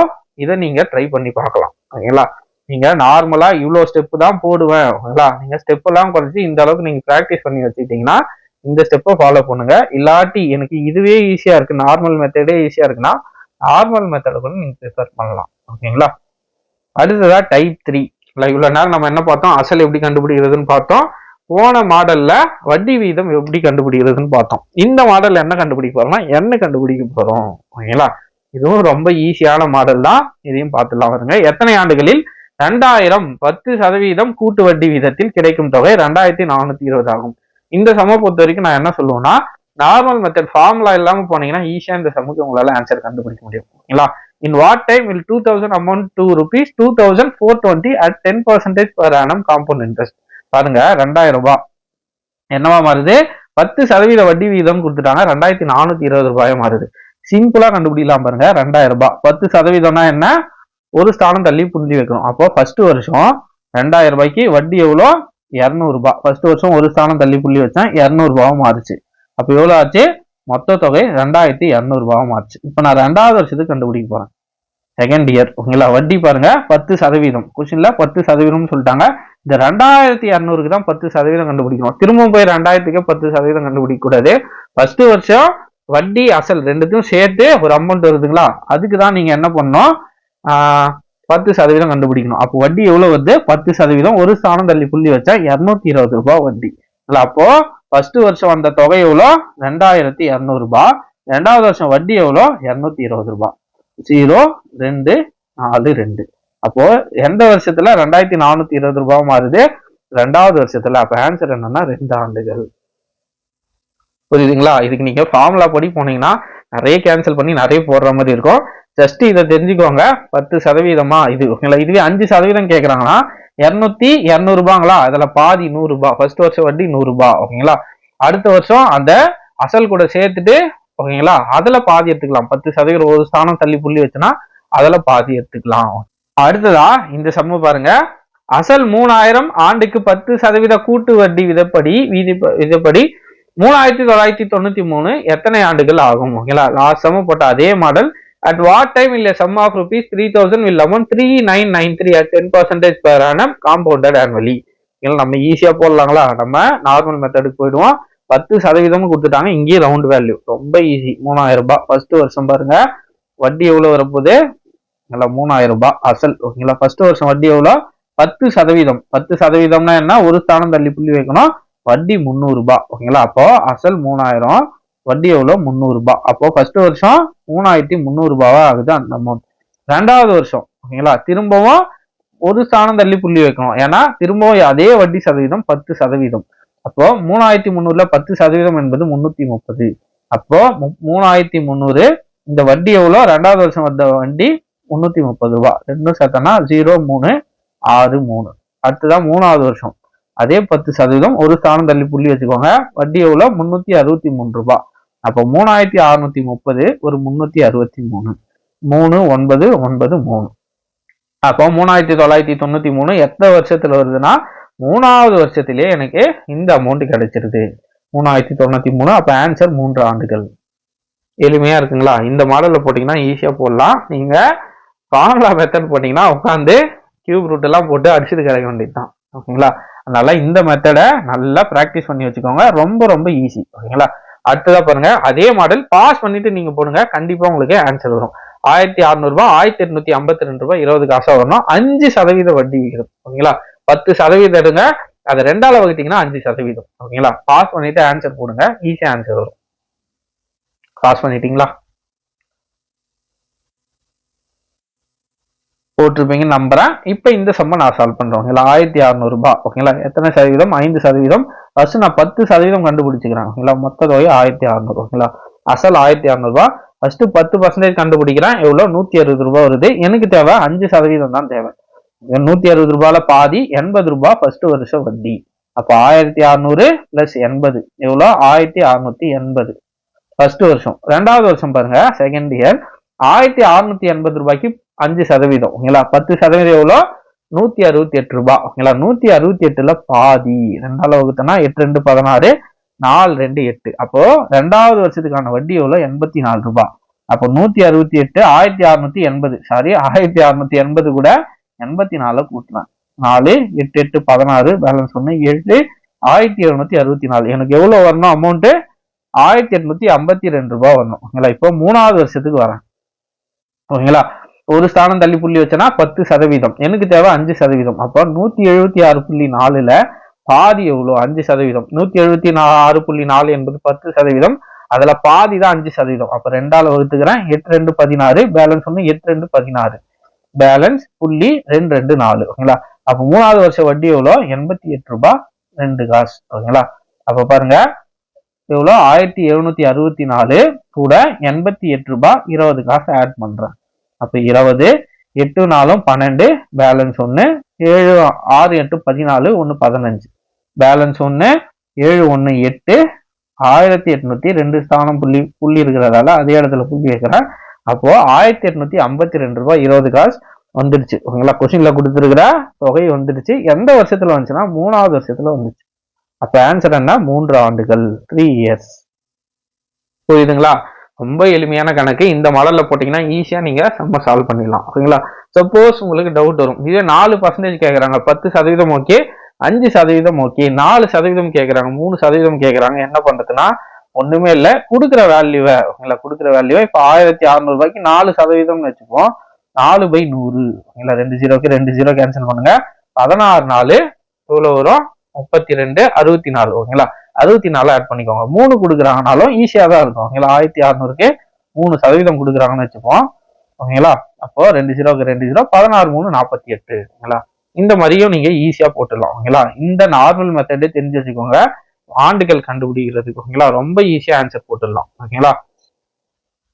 இதை நீங்க ட்ரை பண்ணி பார்க்கலாம். ஓகேங்களா? நீங்க நார்மலா இவ்வளோ ஸ்டெப் தான் போடுவேன். ஓகேங்களா? நீங்க ஸ்டெப் எல்லாம் குறைச்சி இந்த அளவுக்கு நீங்க ப்ராக்டிஸ் பண்ணி வச்சுக்கிட்டீங்கன்னா இந்த ஸ்டெப்பை ஃபாலோ பண்ணுங்க. இல்லாட்டி எனக்கு இதுவே ஈஸியா இருக்கு, நார்மல் மெத்தடே ஈஸியா இருக்குன்னா நார்மல் மெத்தடை கூட நீங்க ப்ரிஃபர் பண்ணலாம். ஓகேங்களா? அடுத்ததா டைப் 3. இவ்வளவு நேரம் நம்ம என்ன பார்த்தோம்? அசல் எப்படி கண்டுபிடிக்கிறதுன்னு பார்த்தோம். போன மாடல்ல வட்டி வீதம் எப்படி கண்டுபிடிக்கிறதுன்னு பார்த்தோம். இந்த மாடல் என்ன கண்டுபிடிக்க போறோம்னா என்ன கண்டுபிடிக்க போறோம். ஓகேங்களா? இதுவும் ரொம்ப ஈஸியான மாடல் தான். இதையும் பார்த்துலாம் வருங்க. எத்தனை ஆண்டுகளில் 2000 10% கூட்டு வட்டி வீதத்தில் கிடைக்கும் தொகை 2420 ஆகும். இந்த சம பொறுத்த வரைக்கும் நான் என்ன சொல்லுவேன்னா, நார்மல் மெத்தட் ஃபார்முலா இல்லாம போனீங்கன்னா ஈஸியா இந்த சமுக்கு உங்களால ஆன்சர் கண்டுபிடிக்க முடியும். ஓகேங்களா? In what time will 2000 amount to rupees 2420 at 10% per annum compound interest? பாருங்க 2000 ரூபாய் என்னவா மாறுது? 10% வட்டி வீதம் கொடுத்துட்டாங்க, 2420 ரூபாயா மாறுது. சிம்பிளா கண்டுபிடிக்கலாம் பாருங்க. 2000 ரூபாய் 10%னா என்ன? ஒரு ஸ்தானம் தள்ளி புள்ளி வைக்கணும். அப்போ ஃபர்ஸ்ட் வருஷம் 2000 ரூபாய்க்கு வட்டி எவ்வளோ? 200 ரூபாய். ஃபர்ஸ்ட் வருஷம் ஒரு ஸ்தானம் தள்ளி புள்ளி வச்சேன், 200 ரூபாவும் மாறுச்சு. அப்ப எவ்வளவு ஆச்சு? மொத்த தொகை 2200 ரூபாய் மாறுச்சு. இப்ப நான் 2வது வருஷத்துக்கு கண்டுபிடிக்க போறேன். Second year. ஓகேங்களா? வட்டி பாருங்க 10%. கொஸ்டின்ல 10% சொல்லிட்டாங்க. இந்த 2200க்கு தான் 10% கண்டுபிடிக்கணும். திரும்பவும் போய் 2000க்கு 10% கண்டுபிடிக்க கூடாது. ஃபர்ஸ்ட் வருஷம் வட்டி அசல் ரெண்டுத்தையும் சேர்த்து ஒரு அமௌண்ட் வருதுங்களா, அதுக்கு தான் நீங்க என்ன பண்ணணும்? 10% கண்டுபிடிக்கணும். அப்போ வட்டி எவ்வளவு வருது? 10%. ஒரு ஸ்தானம் தள்ளி புள்ளி வச்சா 220 ரூபாய் வட்டி. அப்போ ஃபர்ஸ்ட் வருஷம் வந்த தொகை எவ்வளோ? 2200 ரூபாய். 2வது வருஷம் வட்டி எவ்வளோ? 220 ரூபாய். 0 2 4 2. அப்போ எந்த வருஷத்துல 2420 ரூபாய் மாறுது? 2வது வருஷத்துல. அப்ப ஆன்சர் என்னன்னா 2 ஆண்டுகள். புரியுதுங்களா? இதுக்கு நீங்க ஃபார்முலா படி போனீங்கன்னா நிறைய கேன்சல் பண்ணி நிறைய போடுற மாதிரி இருக்கும். ஜஸ்ட் இதை தெரிஞ்சுக்கோங்க. 10% இது ஓகேங்களா? இதுவே 5% கேட்கறாங்கன்னா 200 ரூபாங்களா, அதுல பாதி 100 ரூபாய். ஃபர்ஸ்ட் வருஷம் வட்டி 100 ரூபாய் ஓகேங்களா? அடுத்த வருஷம் அந்த அசல் கூட சேர்த்துட்டு ஓகேங்களா, அதுல பாதி எடுத்துக்கலாம். 10% ஒரு ஸ்தானம் தள்ளி புள்ளி வச்சுன்னா அதுல பாதி எடுத்துக்கலாம். அடுத்ததா இந்த சம்மு பாருங்க. அசல் 3000 ஆண்டுக்கு 10% கூட்டு வட்டி விதப்படி 3993 எத்தனை ஆண்டுகள் ஆகும்? ஓகேங்களா? லாஸ்ட் சம்மு போட்ட அதே model. At what time will a sum of rupees 3000 will amount 3993 at 10% per annum compounded annually? நம்ம ஈஸியா போடலாங்களா? நம்ம நார்மல் மெத்தடுக்கு போயிடுவோம். 10% கொடுத்துட்டாங்க. இங்கேயே ரவுண்ட் வேல்யூ ரொம்ப ஈஸி. 3000 ரூபாய் ஃபர்ஸ்ட் வருஷம் பாருங்க. வட்டி எவ்வளவு வரப்போகுது? 3000 ரூபாய் அசல் ஓகேங்களா? ஃபர்ஸ்ட் வருஷம் வட்டி எவ்வளோ? 10%. 10%னா என்ன? ஒரு ஸ்தானம் தள்ளி புள்ளி வைக்கணும். வட்டி 300 ரூபாய் ஓகேங்களா? அப்போ அசல் 3000, வட்டி எவ்வளோ? 300 ரூபாய். அப்போ ஃபர்ஸ்ட் வருஷம் 3300 ரூபாவா ஆகுது அந்த அமௌண்ட். 2வது வருஷம் ஓகேங்களா, திரும்பவும் ஒரு ஸ்தானம் தள்ளி புள்ளி வைக்கணும். ஏன்னா திரும்பவும் அதே வட்டி சதவீதம் 10%. அப்போ 3300ல 10% என்பது 330. அப்போ 3300 இந்த வட்டி எவ்வளோ? 2வது வருஷம் வந்த வட்டி 330 ரூபாய். ரெண்டும் சேர்த்தனா 0363. அடுத்ததான் 3வது வருஷம் அதே 10%, ஒரு ஸ்தானம் தள்ளி புள்ளி வச்சுக்கோங்க. வட்டி எவ்வளோ? 363 ரூபாய். அப்போ 3630 ஒரு 363 3993. அப்போ 3993 எத்தனை வருஷத்துல வருதுன்னா 3வது வருஷத்திலேயே எனக்கு இந்த அமௌண்ட் கிடைச்சிருது. 3093. அப்ப ஆன்சர் 3 ஆண்டுகள். எளிமையா இருக்குங்களா? இந்த மாடல்ல போட்டீங்கன்னா ஈஸியா போடலாம். நீங்க ஃபார்முலா மெத்தட் போட்டீங்கன்னா உட்காந்து கியூப் ரூட் எல்லாம் போட்டு அடிச்சுட்டு கிடைக்க வேண்டியதுதான் ஓகேங்களா? அதனால இந்த மெத்தடை நல்லா பிராக்டிஸ் பண்ணி வச்சுக்கோங்க. ரொம்ப ரொம்ப ஈஸி ஓகேங்களா? அடுத்ததா பாருங்க. அதே மாடல் பாஸ் பண்ணிட்டு நீங்க போடுங்க. கண்டிப்பா உங்களுக்கு ஆன்சர் வரும். 1600 ரூபாய் 1852 ரூபாய் 20 காசா வரணும். 5% வட்டி விகிதம் ஓகேங்களா? 10% எடுங்க, அதை 2ஆல வகுத்தீங்கன்னா 5%. ஓகேங்களா? பாஸ் பண்ணிட்டு ஆன்சர் போடுங்க. ஈஸியா ஆன்சர் வரும். பாஸ் பண்ணிட்டீங்களா? போட்டிருப்பீங்க நம்புறேன். இப்ப இந்த சம்ம நான் சால்வ் பண்றோம். 1600 ரூபாய் ஓகேங்களா? எத்தனை சதவீதம்? 5%. ஃபர்ஸ்ட் நான் 10% கண்டுபிடிச்சுக்கிறேன் ஓகேங்களா? மொத்த தொகை 1600 ஓகேங்களா? அசல் 1600 ரூபாய். ஃபர்ஸ்ட் 10% கண்டுபிடிக்கிறேன். எவ்வளவு? 160 ரூபாய் வருது. எனக்கு தேவை 5% தான் தேவை. 160 ரூபாயில பாதி 80 ரூபாய் ஃபர்ஸ்ட் வருஷம் வட்டி. அப்ப 1600 பிளஸ் 80 எவ்வளோ? 1680 ஃபர்ஸ்ட் வருஷம். 2வது வருஷம் பாருங்க, செகண்ட் இயர். 1680 ரூபாய்க்கு 5% ஓகேங்களா? 10% எவ்வளோ? 168 ரூபாய் ஓகேங்களா? 168ல பாதி 2ஆல வகுத்தனா 8 2 16 4 2 8. அப்போ 2வது வருஷத்துக்கான வட்டி எவ்வளோ? 84 ரூபாய். அப்போ 168 1680 சாரி 1680 கூட 84 கூட்டலாம். 4 8 8 16 பேலன்ஸ் 1 7 1764. எனக்கு எவ்வளவு வரணும் அமௌண்ட்? 1852 ரூபாய் வரணும் ஓகேங்களா? இப்போ 3வது வருஷத்துக்கு வரேன் ஓகேங்களா? ஒரு ஸ்தானம் தள்ளி புள்ளி வச்சனா 10%. எனக்கு தேவை 5%. அப்போ 176.4ல பாதி எவ்வளோ? 5%. 176.4 என்பது 10%. அதுல பாதி தான் 5%. அப்ப 2ஆல வகுத்துக்கிறேன். 8 2 16 பேலன்ஸ் 1 8 2 16 பேலன்ஸ் 0.224 ஓகேங்களா? அப்ப 3வது வருஷம் வட்டி எவ்வளோ? 88 ரூபாய் 2 காசு ஓகேங்களா? அப்ப பாருங்க எவ்வளோ? 1764 கூட 88 ரூபாய் 20 காசு ஆட் பண்றேன். அப்ப 20 8 4 12 பேலன்ஸ் 1 7 6 8 14 1 15 பேலன்ஸ் 1 7 1 8 1802 ஸ்தானம் புள்ளி இருக்கிறதால அதே இடத்துல புள்ளி வைக்கிறேன். அப்போ 1852 ரூபாய் 20 காசு வந்துடுச்சு ஓகேங்களா? கொஸ்டின்ல கொடுத்துருக்கிற தொகை வந்துடுச்சு. எந்த வருஷத்துல வந்துச்சுன்னா 3வது வருஷத்துல வந்துச்சு. அப்ப ஆன்சர் என்ன? 3 ஆண்டுகள் 3 இயர்ஸ். புரியுதுங்களா? ரொம்ப எளிமையான கணக்கு. இந்த மாடல்ல போட்டீங்கன்னா ஈஸியா நீங்க சம்ம சால்வ் பண்ணிடலாம் ஓகேங்களா? சப்போஸ் உங்களுக்கு டவுட் வரும், இதே 4% கேட்கறாங்க, 10% ஓகே, 5% ஓகே, 4% கேட்கறாங்க, 3% கேட்கறாங்க, என்ன பண்றதுன்னா ஒண்ணுமே இல்லை, கொடுக்குற வேல்யூவை ஓகேங்களா? கொடுக்குற வேல்யூவை இப்ப 1600 ரூபாய்க்கு 4% வச்சுப்போம். 4/100 ஓகேங்களா? 2 0க்கு 2 0 கேன்சல் பண்ணுங்க. 16 4 எவ்வளவு வரும்? 32 64 ஓகேங்களா? 64 ஆட் பண்ணிக்கோங்க. 3 கொடுக்குறாங்கனாலும் ஈஸியா தான் இருக்கும் ஓகேங்களா? 1600க்கு 3% கொடுக்குறாங்கன்னு வச்சுப்போம். ஓகேங்களா. அப்போ 2 0க்கு 2 0 16 3 48 ஓகேங்களா. இந்த மாதிரியும் நீங்க ஈஸியா போட்டுடலாம் ஓகேங்களா. இந்த நார்மல் மெத்தடு தெரிஞ்சு வச்சுக்கோங்க, ஆண்டுகள் கண்டுபிடிக்கிறதுக்கு ஓகேங்களா. ரொம்ப ஈஸியா ஆன்சர் போட்டுடலாம் ஓகேங்களா.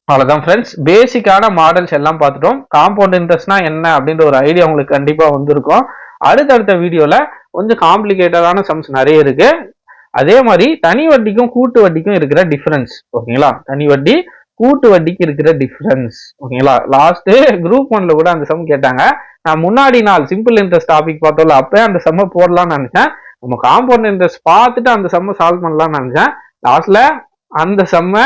அவ்வளவுதான் ஃப்ரெண்ட்ஸ், பேசிக்கான மாடல்ஸ் எல்லாம் பார்த்துட்டோம். காம்பவுண்ட் இன்ட்ரெஸ்ட்னா என்ன அப்படின்ற ஒரு ஐடியா உங்களுக்கு கண்டிப்பா வந்திருக்கும். அடுத்தடுத்த வீடியோல கொஞ்சம் காம்ப்ளிகேட்டடான சம்ஸ் நிறைய இருக்கு. அதே மாதிரி தனி வட்டிக்கும் கூட்டு வட்டிக்கும் இருக்கிற டிஃபரன்ஸ் ஓகேங்களா. தனி வட்டி கூட்டு வட்டிக்கு இருக்கிற டிஃபரன்ஸ் ஓகேங்களா. லாஸ்ட் குரூப் 1ல கூட அந்த சம் கேட்டாங்க. நான் முன்னாடி நாள் சிம்பிள் இன்ட்ரெஸ்ட் டாபிக் பார்த்தோம்ல, அப்பவே அந்த சம்ம போடலாம்னு நினைச்சேன். நம்ம காம்பவுண்ட் இன்ட்ரெஸ்ட் பார்த்துட்டு அந்த சம்ம சால்வ் பண்ணலாம்னு நினைச்சேன். லாஸ்ட்ல அந்த சம்ம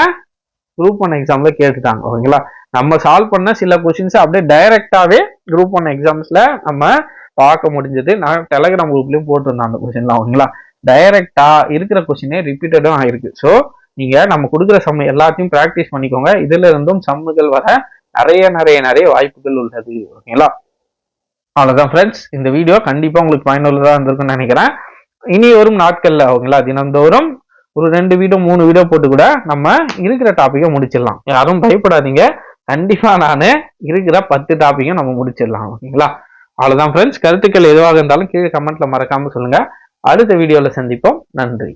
குரூப் 1 எக்ஸாம்ல கேட்டுட்டாங்க ஓகேங்களா. நம்ம சால்வ் பண்ண சில கொஸ்டின்ஸ் அப்படியே டைரக்டாவே குரூப் 1 எக்ஸாம்ஸ்ல நம்ம பார்க்க முடிஞ்சது. நான் டெலகிராம் குரூப்லயும் போட்டிருந்தேன் அந்த கொஸ்டின்லாம் ஓகேங்களா. டைரக்டா இருக்கிற கொஸ்டினே ரிப்பீட்டடும் ஆயிருக்கு. ஸோ நீங்க நம்ம கொடுக்குற சம் எல்லாத்தையும் பிராக்டிஸ் பண்ணிக்கோங்க. இதுல இருந்தும் சம்முகள் வர நிறைய நிறைய நிறைய வாய்ப்புகள் உள்ளது ஓகேங்களா. அவ்வளவுதான் ஃப்ரெண்ட்ஸ், இந்த வீடியோ கண்டிப்பா உங்களுக்கு பயனுள்ளதா இருந்திருக்கும்னு நினைக்கிறேன். இனி வரும் நாட்கள்ல ஓகேங்களா தினந்தோறும் ஒரு 2 வீடியோ 3 வீடியோ போட்டு கூட நம்ம இருக்கிற டாபிக்கை முடிச்சிடலாம். யாரும் பயப்படாதீங்க, கண்டிப்பா நானு இருக்கிற 10 டாபிக்கும் நம்ம முடிச்சிடலாம் ஓகேங்களா. அவ்வளவுதான் ஃப்ரெண்ட்ஸ், கருத்துக்கள் எதுவாக இருந்தாலும் கீழே கமெண்ட்ல மறக்காம சொல்லுங்க. அடுத்த வீடியோல சந்திப்போம். நன்றி.